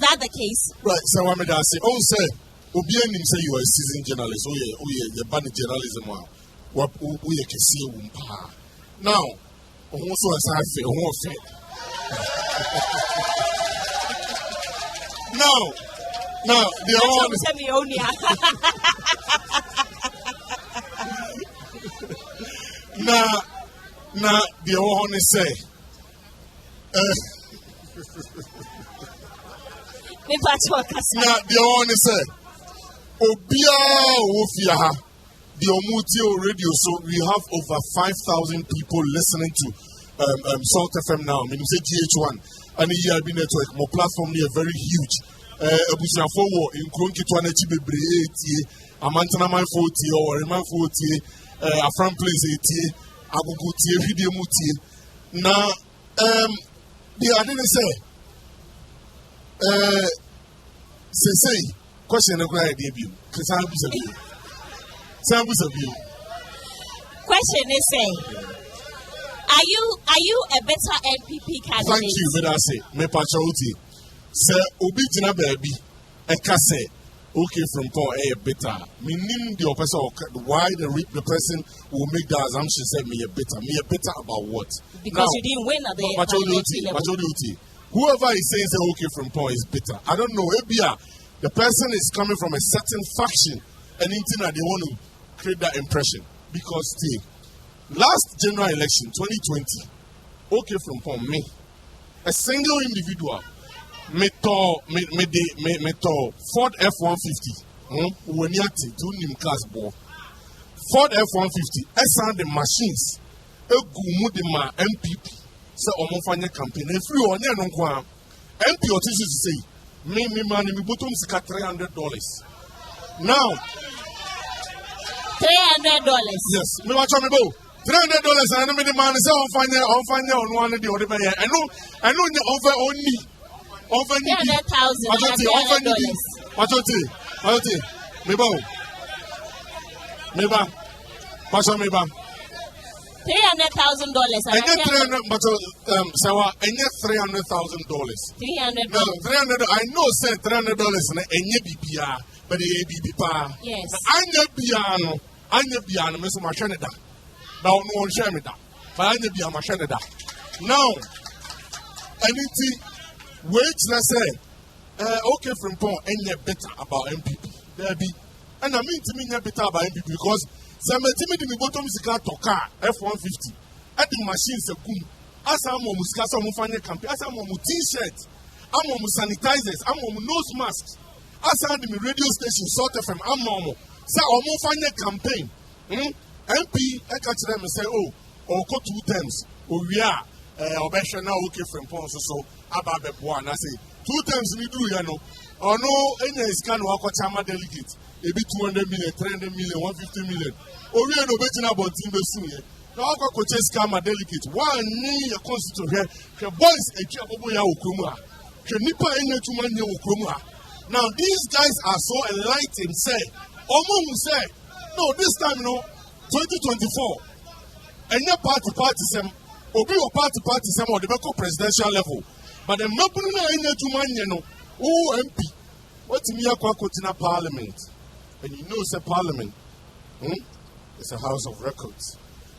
that the case? Right. So I'm going to say, say, Obianim say you are a seasoned journalist. Oh yeah, the band journalism. What we can see. Now, also as I say, now, the one. Now, the one say. Now, the one say. Obia Wofia, the Omutio radio. So we have over 5,000 people listening to. Salt FM now, I mean, say GHOne, and the EIB network, more platform here very huge. Abusia forward in Kronkitwana Chibebre 80, Amantana my 40 or Reman 40, Afram Place 80, Aguguti, Video Muti. Now, the I didn't say, question a great debut. Question is say. Are you a better NPP candidate? Thank you, Vedase. Me pachauti. Sir, Obitina baby, Eka say, okay from Paul a better. Meaning the person why the person will make the assumption say me a better about what? Because now, you didn't win at the pachauti. Whoever is saying say okay from Paul is better. I don't know. Ebia, the person is coming from a certain faction and they want to create that impression because still. Last general election, 2020, okay from Pom, me, a single individual, me Ford F-150, when yati to nim class ball. Ford F-150, the machines, a gumudima MPP, sɛ ɔmo fa nyɛ campaign efiri ɔnyɛ no nko a MP ɔte so say me man me bottom sika $300 now $300 yes me watch me bo $300 and me the man say on fanya on one the other be I know over only over $300,000 me ba watch me ba $300,000 and $300,000 $300,000 I know say $300 na enye bibia but the bibi yes anya biano me so ma hwene da now no one share me that but anya bia ma hwene da now anything wait na say okay from point enye better about MPP there be and I mean to me better about MPP because Sametimi di mi bottom sika toka F150 at the machine se kum asa mo musika so mo fanye campaign asa mo t-shirt amo mo sanitizers amo mo nose masks asa di mi radio station sort FM amo mo say omo fanye campaign MP e ka kire me say oh oko 2 times owia obehwe na okay from pon so aba bebo na say 2 times ni duru ya no ono enya iska no akocha ma delegate ebi 200 million 300 million 150 million ori no betina bontin besu ye na akwa koche iska ma delegate one ni your constitution here boys eji abobo ya okromu a hwe nipa enya tuma nye okromu a now these guys are so enlightened say omo mu say no this time no 2024 enya party sem obi o party sem o de be presidential level but the mapunu na enya tuma nye no MP what me akwa kotina parliament and you know it's a parliament it's a house of records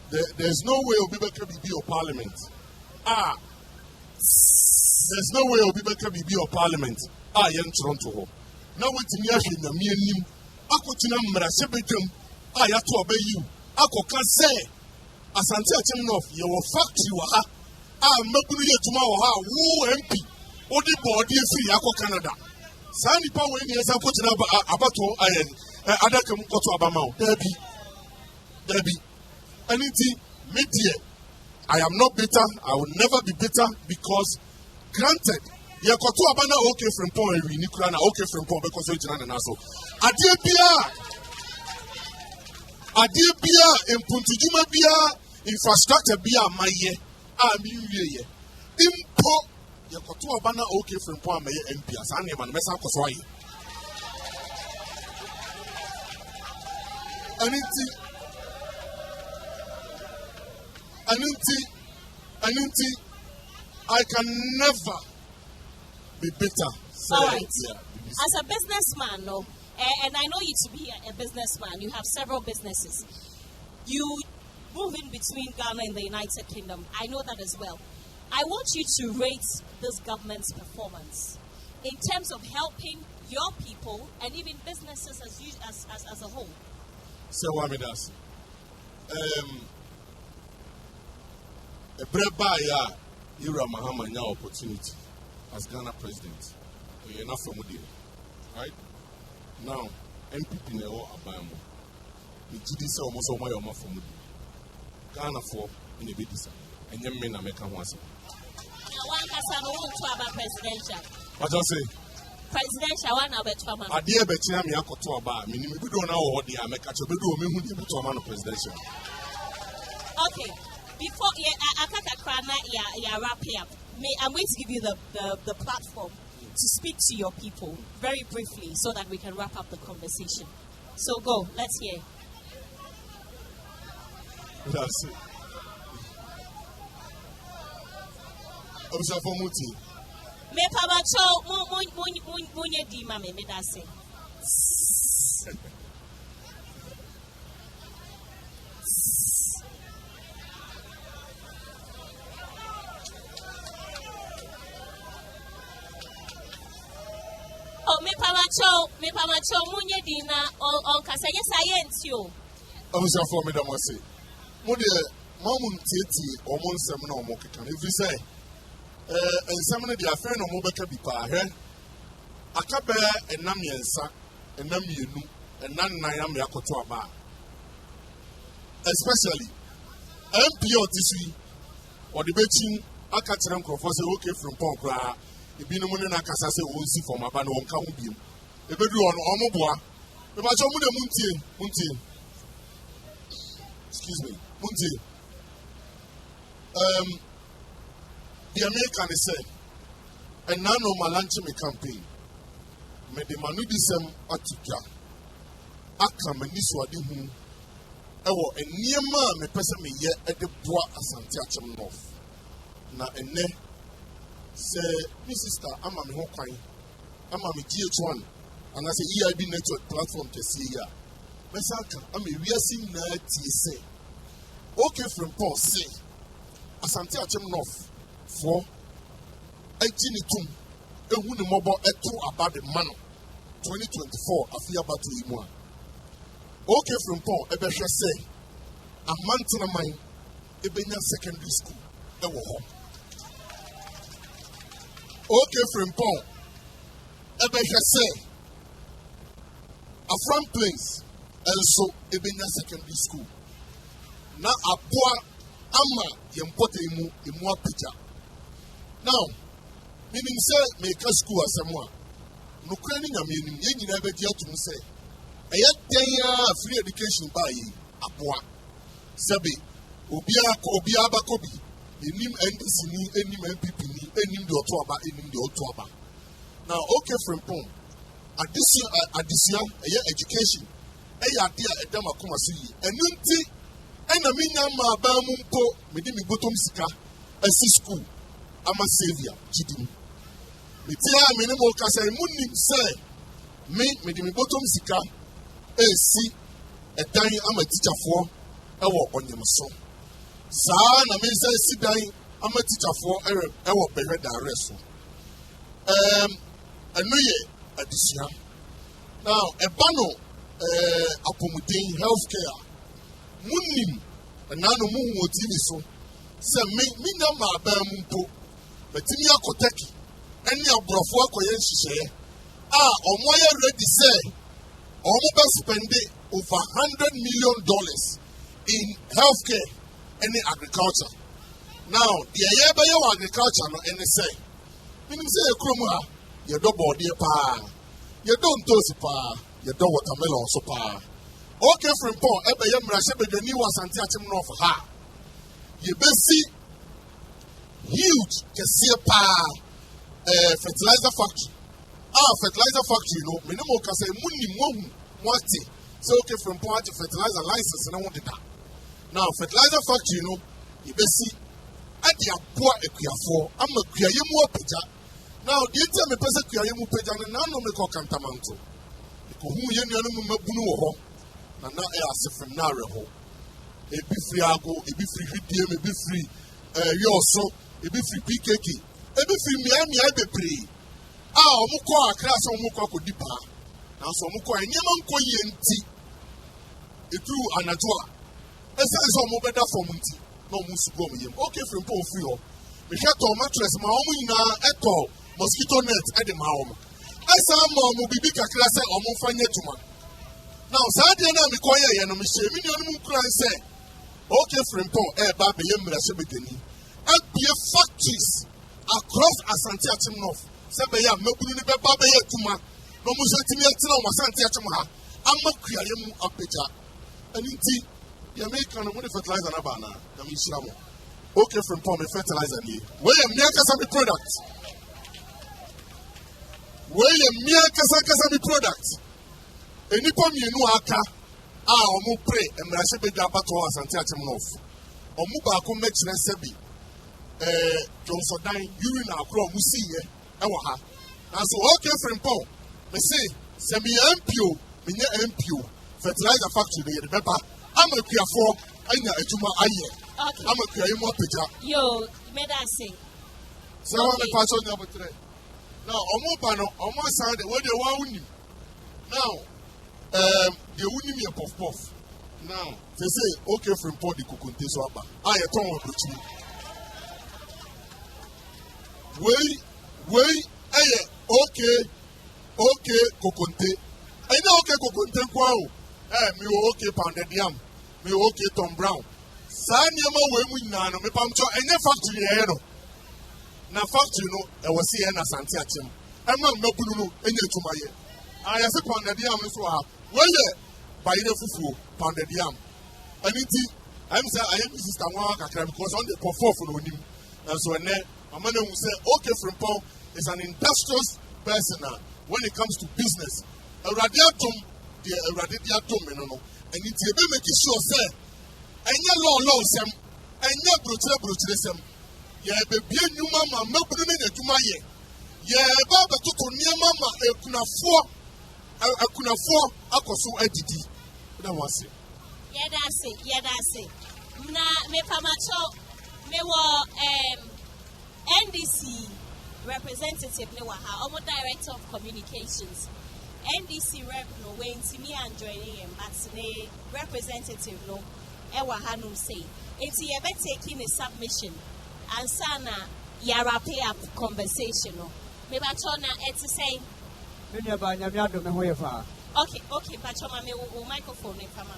there's no way Obibeke be your parliament there's no way Obibeke be your parliament yen Toronto ho now what me ahwe na me anim akotina mmara sebedwam ya to obayi akoka say Asante Akyem North your factory wa ha mabunu yetuma wa ha wo MP odi body free akọ Canada saa nipa we ni esa kotina abato adaka mkoto abama o Debbie anything media I am not bitter I will never be bitter because granted yekoto abana okay from point we ni kura na okay from point because we tina na so adie bia empuntujuma bia infrastructure bia maye mi wiye impo yekoto abana okay from point maye MP asa na ma mesa koso aye anything I can never be bitter. All right. As a businessman, no, and I know you to be a businessman, you have several businesses. You move in between Ghana and the United Kingdom. I know that as well. I want you to rate this government's performance in terms of helping your people and even businesses as a whole. So what me does? A breba ya Ira Mahama nya opportunity as Ghana president. We enough from there, right? Now MPP ne o abamu. The GD say almost all my from Ghana for in the bidisa. And you men na make am once. One person who to about presidential. What you say? Presidential one about Trump. I dear betia me akoto aba. Me ni me do na o de ameka cho be do me hu de beto man presidential. Okay. Before wrap up, I'm going to give you the platform to speak to your people very briefly so that we can wrap up the conversation. So go, let's hear. That's it. Observe Muti. Me pabacho munye di mame me dase. Oh, me pamacho munye dina on kasa yes science yo. Observe for me da mo say. Mo de mamun tete o mo nsem na o mo keka. If you say nsem na dia fe no mo beka bi pa he. Akabe enam yensa, enam yenu, enan nan am yakoto aba. Especially MP otisui or the betting I catch them for say okay from Pong. If you know money, I can say we'll see for my band on come with you. If you do on Omoboa, if I show Munti. Excuse me, Munti. The American is said, and now no Malanchime campaign. Me the manudisem atuja. Akyem and Niswadi who. Ewo a near man me person me ye at the bois Asante Akyem North. Na ene say, my sister, I'm a Hawkeye. I'm a GHOne. And I say, EIB network platform to see here. Mesaka, I'm a reason that say. Okay, from Paul say, Asante Akyem North for 18 a woman mobile at 2 about the man 2024 a fear about to him. Okay, from Paul, a better say, a month in a mine, a Benya secondary school, a home. Okay, from Paul, a better say, a front place, and so a Benya secondary school. Now, a poor Ama, Yampote in more picture. Now, meaning say, make a school as someone. No craning, I mean, you never get to say. A yet 10-year free education by a poor Sabi, Obiaba Kobi, in him and this in him and people in him the Otoba in him the Otoba. Now, okay, from Pong, addition, a year education, a year at Damakumasi, and Nunti, and a minima Bamumpo, Medimi Bottom Sika, a school. I'm a savior, Chidim. Mitia minimum Casa Munim say, me the bottom sika, see a dying I'm a teacher for a walk on your son. San, I may say, sit dying, I'm a teacher for a walk by red arrest. A new year at this year. Now, a bano, Apomudin healthcare, Munim, and Nano Moon will TV so. Say, me number Bamumpo. But in your Koteki, and your Brofo Koyen, or more ready say, almost spending over $100 million in healthcare and in agriculture. Now, the Ayaba agriculture, no, and they say, meaning say, Kroma, you don't body pa, you don't toast pa, you don't watermelon so pa. Okay, from Paul, Ebayam Rashabe, the new Asante Akyem North, ha. You see. Huge, can see a fertilizer factory. Fertilizer factory, you know, minimum can say money, so okay, from point to fertilizer license, and I wanted that. Now, fertilizer factory, you know, you see, at the poor Equiafo, I'm a Kuyamu Peja. Now, the time a person Kuyamu Peja, and now no make a cantamanto. Who you know, and now I ask from Naraho. A be free, I go, a be free, a be free, you also. Ebi free PKK. Ebi free Miami I be pray. Omuko akra so omuko akodipa. Na so omuko enyema nko yenti. Etu anatoa. Esa so omobeda form nti. Na omusu go meyem. Okay free mpo free ho. Me hwe to mattress ma omu nyina eto mosquito net e de ma omu. Esa ma omu bibi kakra se omu fanye tuma. Now sa de na me koye ye no me hye me ni onu kran se. Okay free mpo ba be yem mra se bedani. FBA factories across Asante Akyem North. Sebeya mebunu ni beba be yetuma. No mu so timi etina o Asante Akyem ha. Amma kuaye mu apeja. Aniti ya make no money fertilizer na ba na. Na mi shira mo. Okay from Paul me fertilizer ni. We ya me akasa me product. We ya me akasa me product. Enipa mienu aka omu pray emra se be dwa pato Asante Akyem North. Omu ba ko me kire sebi. Johnson dying, urine across Musi, Ewaha. And so, okay, from Paul, me say, semi MPO, Minya MPO, fertilizer factory, the pepper. I'm a clear for, I know a tuma aye. I'm a clear more picture. Yo, made I say. So, I'm a person number 3. Now, Omopano, on my side, what they want. Now, they wouldn't be a puff. Now, they say, okay, from Paul, the Kukunte Swaba. I told you. Wey, okay, Kokonte. I know okay, Kokonte kwao. Me okay, pounded yam. Me okay, Tom Brown. Sanyama we nano, me pamcho, any factory, na factory no e was here na Asante Akyem ema mabunu no enye adwuma ye ayase pounded yam no so ha we ye bayire fufuo pounded yam aniti I'm say I am sister one kakra because on the perform for onim and so na amana hu say okay Frimpong is an industrious person when it comes to business awrade atom the awrade dia atom no and it be make sure say enye law sem enye brochire sem ye be bia nyuma ma mabunu ne adwuma ye ye ba betoto niam ma akunafo akoso adidi na wase yedase na me pamacho me wo NDC representative ne wa ha omo director of communications NDC rep no when me and joining him but the representative no e wa ha no say enti ye be taking a submission and sana ya wrap up conversation no me ba cho na eti say me ba nya me ado me ho ye fa okay ba cho ma me wo microphone e kama.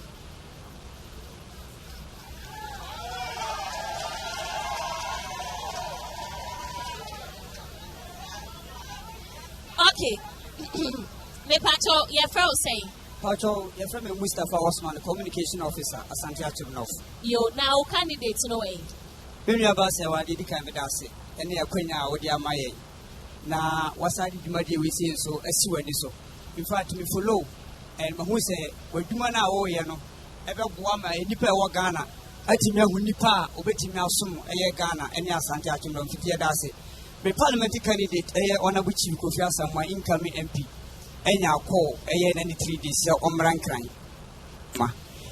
Okay. Me Pacho, your friend say. Pacho, your friend Mustafa Osman, the communication officer, Asante Region. You now candidates no way. When you about say what did you come with us? And they are queen now with your my na wasadi dimadi we say so as you so. In fact, me follow and who say we do mana o ye no ebe boama nipa wo Ghana atimi ahu nipa obetimi asom eye Ghana ene Asante Region mfitie da se. The parliamentary candidate, Honorable Chief Kofi Asamoah, incoming MP, enya call 93 days omran kran ma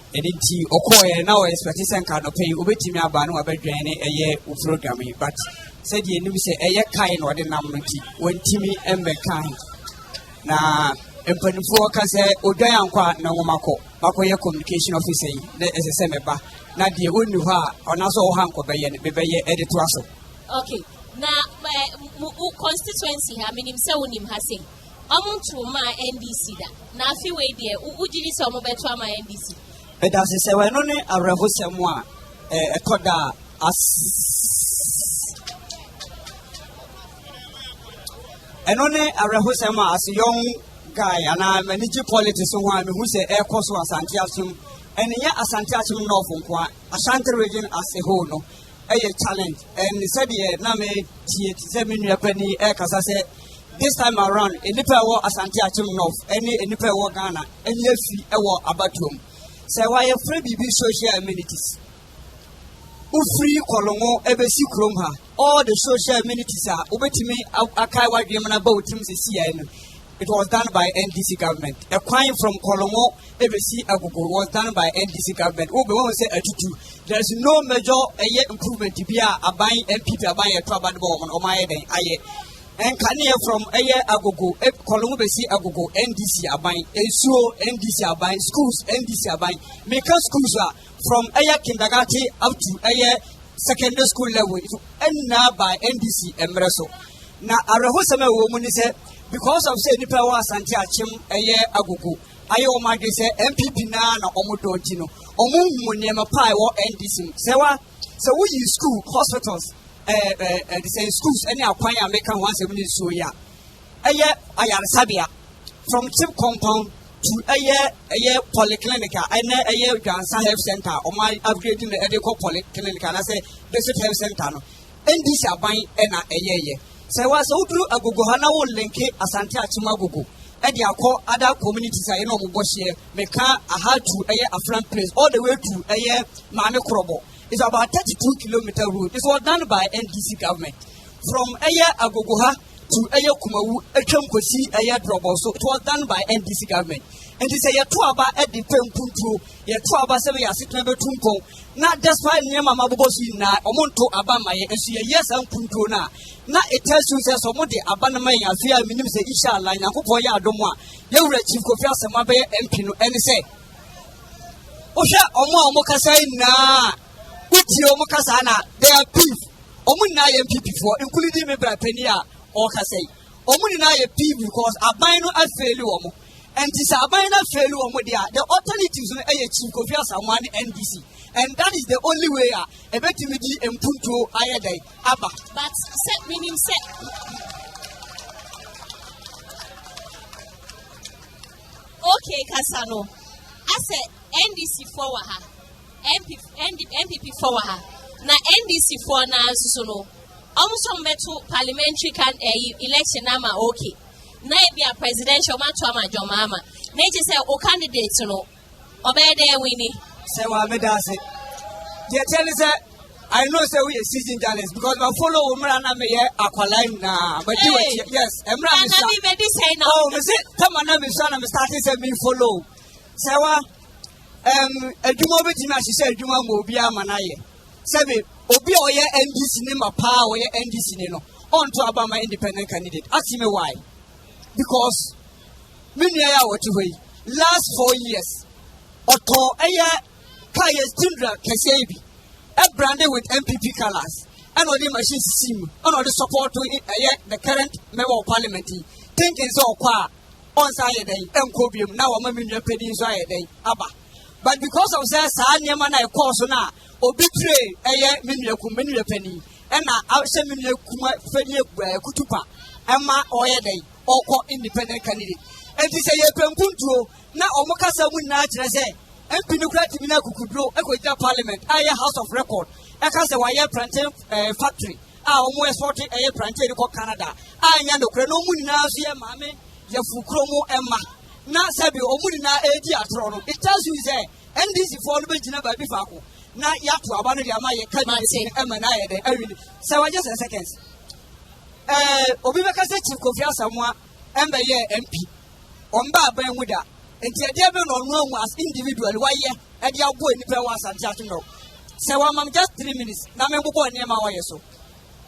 edinti okoye na o expect say nka no pay obetimi aba no abadwane program but said ye nim say kai no de nam no ti wantimi embe kai na empanifo ka say odwan ankwa na ngomako makoye communication officer yi na esese meba na de onu ho a ona so ho hanko beye ne beye edito aso. Okay. Na constituency ha minim se wonim ha sei omuntu ma NDC da na afi we de ugiri se omo beto ama NDC e da se we no ne arehosem a ekoda as eno ne arehosem as young guy ana manage politics ho a me hu se ekoso Asante Akyem ene ya Asante Akyem no ofo kwa Ashanti Region as a whole no a challenge and said na me tie me nua pani e kasa say this time around enipa wo Asante Akyem North any enipa wo Ghana any afi e wo abatom say why free bibi social amenities free kolongo ebesi krom ha all the social amenities are obetimi akai wadwem na ba otim se sia no. It was done by NDC government. A coin from Kolongo, ABC Agogo was done by NDC government. Oh, we want to say there is no major improvement to be a buying MP to buy a trouble on my day. And Kanye from Agogo, Kolongo BC Agogo, NDC are buying, NDC are buying, schools, NDC are buying, maker schools are from kindergarten up to secondary school level, and now by NDC and Breso. Now, Arahosame woman is because of say nipa wa Asante Akyem agogo aye o made say MPP na omodo ntino omo niema pa wo NDC say we use school hospitals the same schools any akwan ya make one seven so ya ayaresabia from chip compound to polyclinic and Gansa health center or my upgrading the medical polyclinic and I say district health center no NDC aban na say was outru agogo hana won linke Asante Akyem agogo e de akọ other communities aye no mo share meka aha to Afran place all the way to Mame Krobo. It's about 32 kilometer road. This was done by NDC government from agogoha to Kumawu Akyem Kosi Drobo. So it was done by NDC government. And they say ya to aba e de pempuntu ya to aba se ya sitwe betumpon na despite nyama mabobosu na omonto aba maye esu yes ampuntu na it tells you say somo de aba na maye afia minim se inshallah yakopon ya adomo a ye wura chief Kofi Asema be MP no ene say ohwe omo kasa na uti omo kasa na they are thief omo na ye MPP for including me bra pani a o kasa omo na ye thief because aban no afeli omo. And this abina failure the alternatives Chief Kofi Asema NDC. And that is the only way a better mpunto ayede aba. But set meaning set. Okay, Kasano. I said NDC forward her. MPP forward her. Now NDC for now so almost on metal parliamentary election nama okay. Now be a presidential match mama. Nature say o candidates no. Obey there winning. Say what me does it. The tell is I know say we a season journalist because my follow Umrana me Aqualine na but do it yes Emra oh me say come on me son me starting say me follow say what adwuma betima she say adwuma mo obi amanaye say be obi oye NDC ni mapa oye NDC ni no on to Obama independent candidate ask me why because me near what last 4 years oto eye kaya Tundra Kesebi branded with MPP colors and all the machine sim and all the support to the current member of parliament thinking so qua on side day and now I'm a million penny day abba. But because of that, Sanyamana course now, or betray a million penny, and I send me Kutupa, Emma or day, or independent candidate. And this a Pempunto, now Omokasa would not say, and Pinocratic could grow a parliament, a house of record, a casa wire plantain factory, almost 40 a plantain Canada, I know Crenomun, Mammy, Yafukromo, Emma. Na sabi omuni na edi atrono it tells you say NDC for no be by bifako na yato abano de ama ye candidate ema na ye de awini say wa just a seconds obi be ka say Chief Kofi Asamoah embe ye MP omba aban muda enti ade be no no as individual why ye ade abo enipa wa Asante no say wa mam just 3 minutes na me bobɔ ne ma wa ye so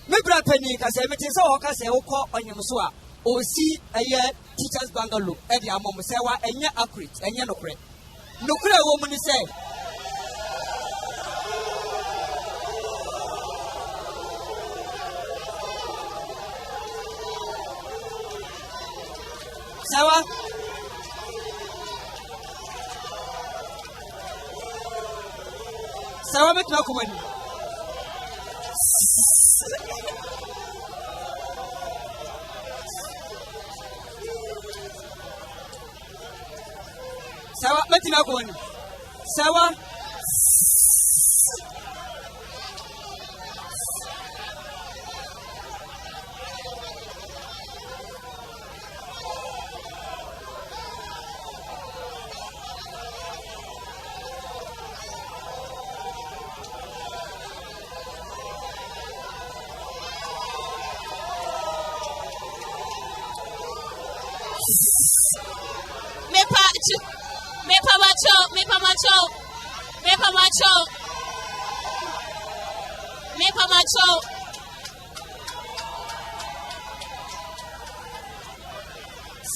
me bra pani ka say me tin say wo ka say wo kɔ onyem so a o si aye teachers bungalow e di amom say wa enye accurate enye nokre wo mu ni say sawa me twa komani sawa metina koni sawa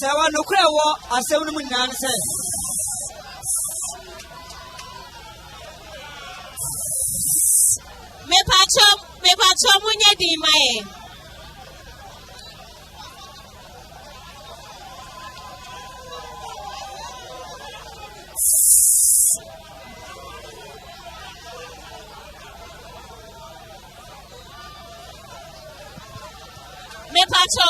sawa no kra wo asem no munyan se me pacho munye di mae me pacho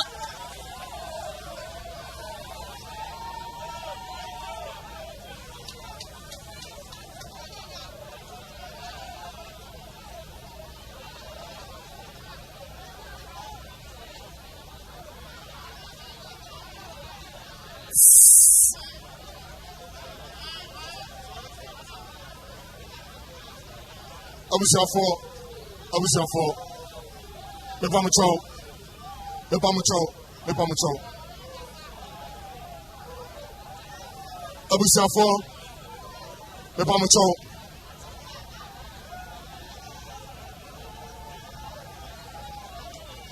Abusiafo me pamucho abusiafo me pamucho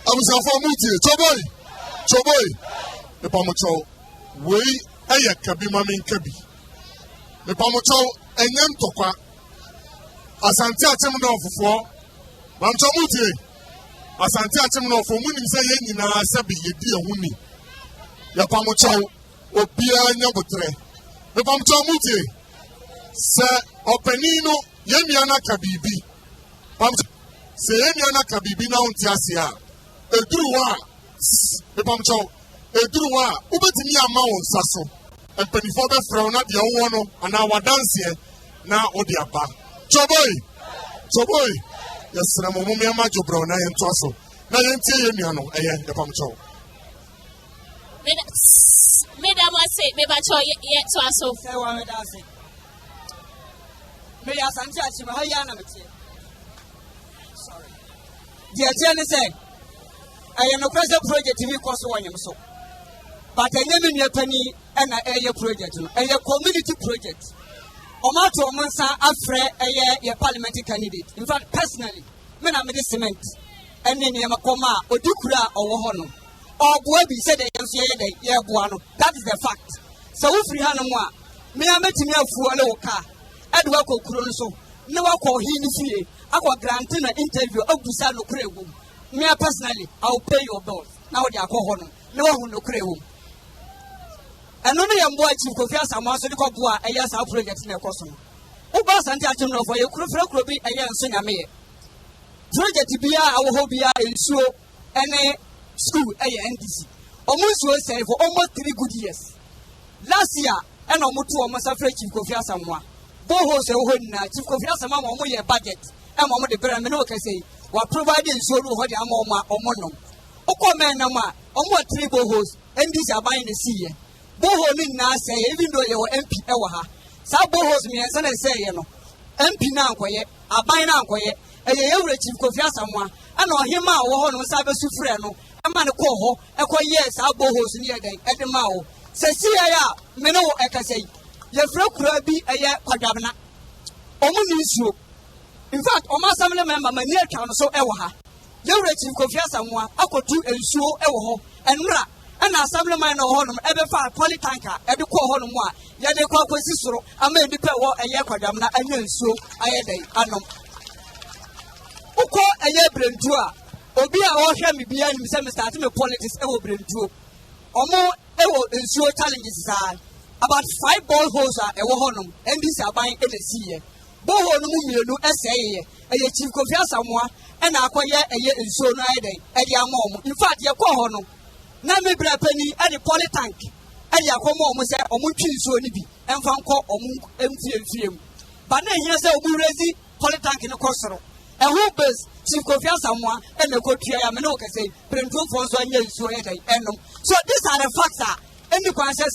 abusiafo mutie choboy me pamucho we eye kabi mamin kabi me pamucho enyem tokwa Asante Akyem no ofofo mamcho mutie Asante Akyem no ofofo munim say ye nyina sabe yedi ehuni ya pamocho obia nya botre me pamcho mutie se opani no Yemiana Kabibi. Say Yemiana Kabibi now on Tiasia. A Druwa, the Pamcho, a Druwa, Ubetimia Mount Sasso, and Pennyford Frona, the Owono, and our dance here now Odiapa. Choboy, yes, Ramomia Majo Brown, I am Tosso. Now you tell Yemiano, the Pamcho. Madam, I say, maybe I told you yet to us so fair one with us. May I suggest him how young sorry. Dear Jenny said, I am a present project to be cost one so. But I name in your penny and a area project, a community project. Omato Monsa Afre, a parliamentary candidate. In fact, personally, men are cement. And then Yamakoma, or Dukura or Wohono. Or Boabi said, that is the fact. So if we have no more, me I met me a full car. Edward Kuroso, no one call him fee. I will grant an interview of Busano Crewum. Me personally, I'll pay your bills. Now they are called no one no Crewum. And only a boy to confess a master to Cobua, a yes, our project in a custom. Ubas and Tachino for your crew be a young singer me. Project to be our hobby in so any school a NDC. Almost was say for almost 3 good years. Last year, and almost 2 almost afraid to confess someone. Bohos a whole night to confess a mamma your budget. And Mamma the Beramino can say, while providing so what your mamma or mono. Okomanama, almost 3 bohos, and these are buying the sea. Boho in now say, even though you were MP Ewaha. Some bohos me and say, you know, MP now quiet, a buy now quiet, and you chief confess someone, and on him out on Cyber Sufreno. A man a coho, a yes, our bohos near day at the mouth. Say, see, I Meno, I can say, your flock could be a year quadabna. Omunisio. In fact, almost some member, my near council, Ewaha. Your chief confess someone, I could do and show Ewaho, and Ra, and our some man of honor, ever far polytanker, and the call honor, yet the call consistor, I may be a year quadabna, and then so I had a annum. Uko a year brandua. Obi a ohwe me bia nim say me start me politics e wo brentuo omo e wo ensure challenges about 5 ball holes e wo honom ndc aban e na siye ball hole no mu mienu eseye e chief Kofi Asamoah e na akoye eye ensure no aiden e dia ma in fact ye ko ho no na me bra pani e de polytank e dia ko ma omo say omo twi ensure ni bi emfa nko omo emfiem ba na ehia say omo rezi polytank no kosoro e who base Chief Kofi Asamoah and the country I am no can say, Prentum for so so these are the facts. And you can say,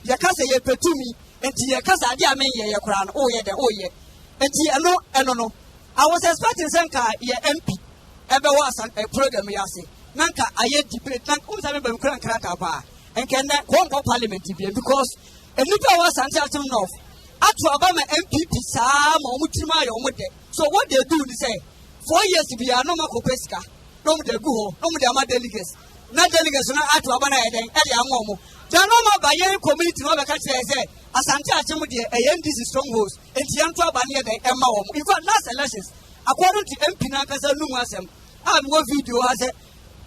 Yakasa ye petumi, and Tiakasa dia me ye crown, oh ye, and Tia no. I was expecting Sanka ye MP, ever was a program yasi. Nanka I yet debate, Nank Umsam Crank bar, and can that Congo Parliament because a little was uncertain enough. After Obama MPP, Sam or Mutima or Mute. So what they do, they say, 4 years to be a normal Copeska, no the Guho, no the delegates. Not delegates, not at Abana and Eliamomo. The normal Bayan community, no country, I say, Asante Region, a NDC strongholds, and Tiantua Bania, the Emma. In fact, last elections, according to MP Nakasa Numasem, I have one video as a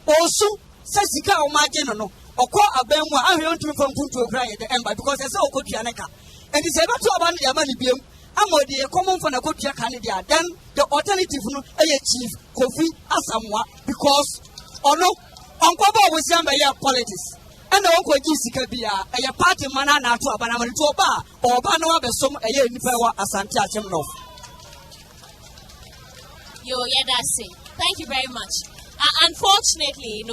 also Sasika or Margino, or call a Bemwa, I want to from Punto Cry at the Ember because I saw Kotianeka. And it's about to abandon your money beam. I'm the common for the Kotia candidate. Then the alternative chief Kofi Asamoah because or no Uncle was young by your politics. And the Uncle Jessica be a party man to a banana to a bar or Banoa some a year in power Asante Region. That's it. Thank you very much. Unfortunately,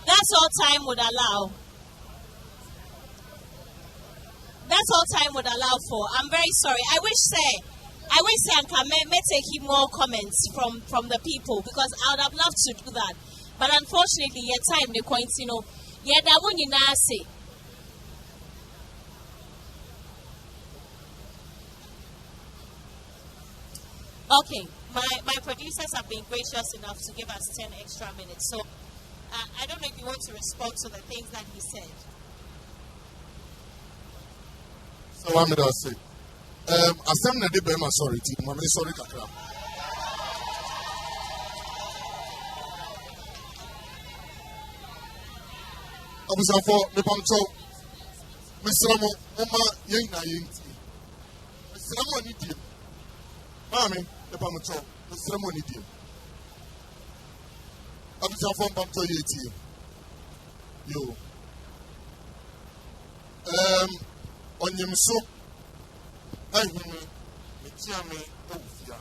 that's all time would allow. That's all time would allow for. I'm very sorry. I wish Anka may take more comments from the people because I would have loved to do that. But unfortunately, your time the coins, that one you now say. Okay, my producers have been gracious enough to give us 10 extra minutes. So I don't know if you want to respond to the things that he said. So what did I say? Asem na de bema sorry ti, mama sorry kakra. Abusa for me pamcho. Me sramo mama yen na yen ti. Me sramo ani di. Mammy, the Pamacho, the ceremony deal. I'm from Pamto Yeti. You. On your so, I mean, Michame, Ofia,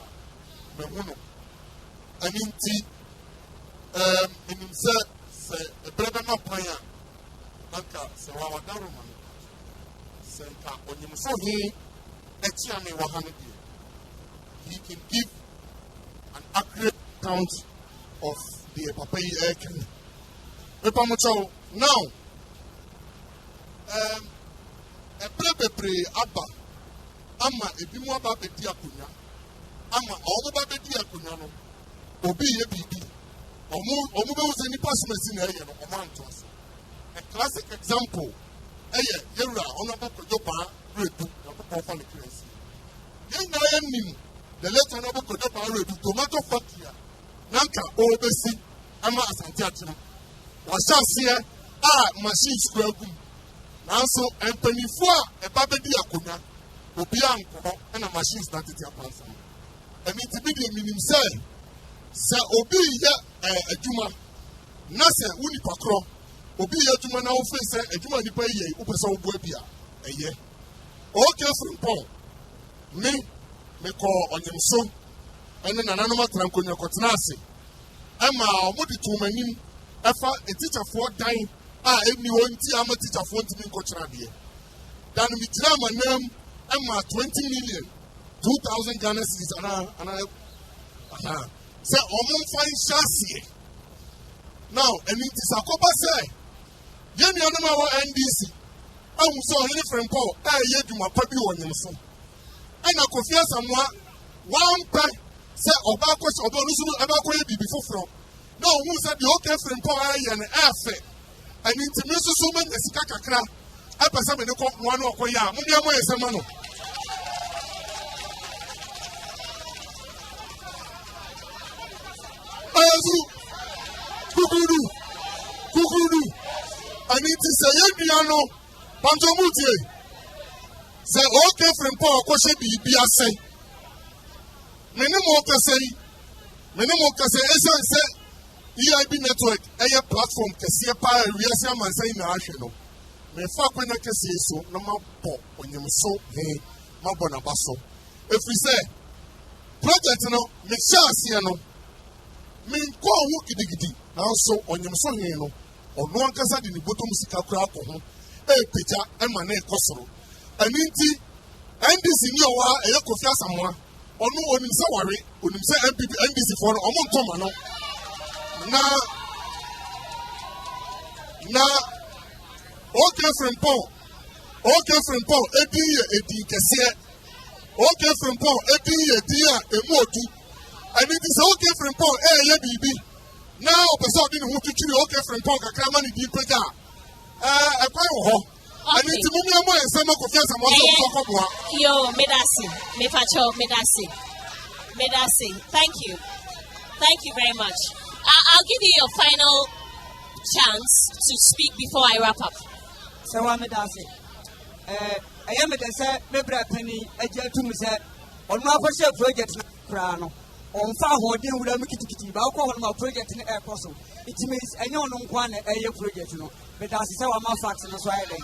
Mehuno. I mean, in himself, say, a brother no player. Nanka, say, our Daruman. Say, on your so he, Etiame Wahani. He can give an accurate count of the Papai Akyem. Now, a pre Abba, Ama, a Bimwa Betiacunya, Ama, all the Babetiacunyano, Obi a BB, or move any passments in area or Mantos. A classic example, Yera, Honorable Kodopa, Red Book, of Crazy. Young the letter of Kodopa Red Tomato Fakia, Nanka, Obesi, Ama Asante. Was machine square room. Now, so, and 24 a babedi akuna, Obian, and a machine started to happen. And it's a medium in himself. Sir Obi, a Juma, Nasa, Unipacro, Obi, a Juma now face a Juma Nipa, Upaso Buebia, a year. Okay, from Paul. Me call on them so, and then an animal tranquil Cotinasi. Emma, what did you mean? A teacher for dying. Anyone, I'm a teacher for me, Coach Rabia. Then we tell my name, Emma 20 million, 2,000 Ghana cities, and I say, fine chassis. Now, and it is a copa say, Yenny animal NDC. I was so any friend Paul, yet you my puppy on your son. And I could fear someone, one time, say, Obakos, Obakos, before from. No, who said the okay friend Paul and air and intimacy so many as Kakakra. I pass up in the court one or Koya, Munyamo is a mano. Kukudu. I need to say, Yano, Pantomuti. Say, okay from Paul, Koshe be a say. Minimo Kase, say. EIB network, a platform, Cassia, Riasia, and saying national. May fuck when I can see so, no more pop when you so, hey, Mabona Basso. If we say, project, no, make sure, Siano, mean, go walk it, also on your son, or no one can say in the bottom Sika crowd, a picture, and my name Cosro. And indeed, and this in your war, a Kofia someone, or no one in Sawari, when you say MPP, NDC for a month. Now, okay from Paul, a dear, a dear, okay from Paul, a dear, a motu, and it is okay from Paul, a baby. Now, person didn't want to kill okay from Paul, a cramani deep pega. A quite I need to move more and some of the more. Yo, Medasi. Thank you very much. I'll give you your final chance to speak before I wrap up. So I'm a dancing. I am a dancer, maybe a penny, a jet to me said, on my first project, Crano, on far holding with a Mikiti, but I'll call my project in air person. It means I know no one a project, but that's how I'm a fax and a swine.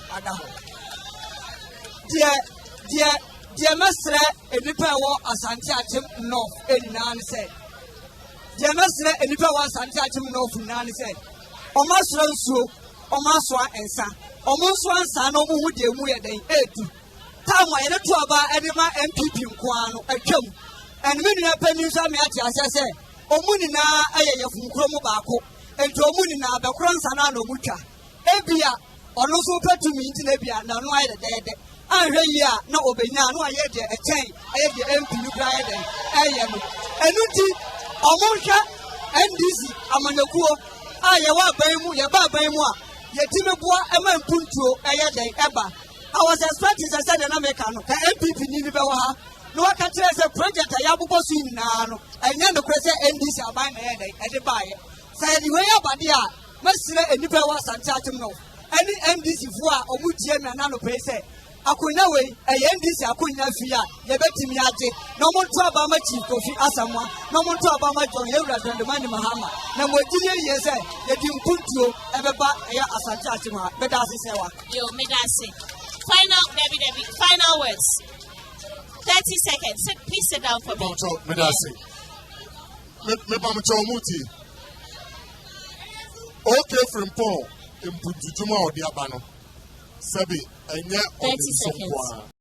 Dear Master, a Nipawa, Asante North, and Nan said. Dear Master, a Nipawa, Asante North, and Nan said. Omaswa nsuo, omaswa ensa, omaswa nsa no mu de mu ye den etu. Tamu ye to aba edema MPP nkwano atwam. En me nua panin so me ati asese, omuni na aye yefunkro mu baako. Enti omuni na abekro nsa na no mutwa. Ebia ono so patumi nti na bia na no aye dede. Anhwe yi a na obenya no aye de echen, aye de MP nu kra aye den. Aye no. Enuti omonhwa NDC amanyakuo Yawa Baimu, Yaba Baimua, Yatimabua, Emma Punto, Ayade, Eba. I was expecting to say the American, MPP Nibawa, no one can trace a project, a Yabukosin, and then the Crescent NDC are buying at the buyer. Say anyway, Badia, Master and Nibawa Santatum, any MDC for Omutian and Nano Pese. akonnwa wei ɛyɛ ndc akonnwa fi a yɛbɛtumi agye na ɔmo nto abama chief kofi asamoa na ɔmo nto abama john ewura dɔndɔmani mahama na mo gyi yɛ sɛ yɛdi mpuntuo ɛbɛba ɛyɛ asante akyem a bɛda ase sɛ wa. Yo, medase. Final words. 30 seconds. Please sit down for me. Medase. Me pamcho muti. Okay, Frimpong. Imputujuma odi abano. Sebi enye 30 seconds.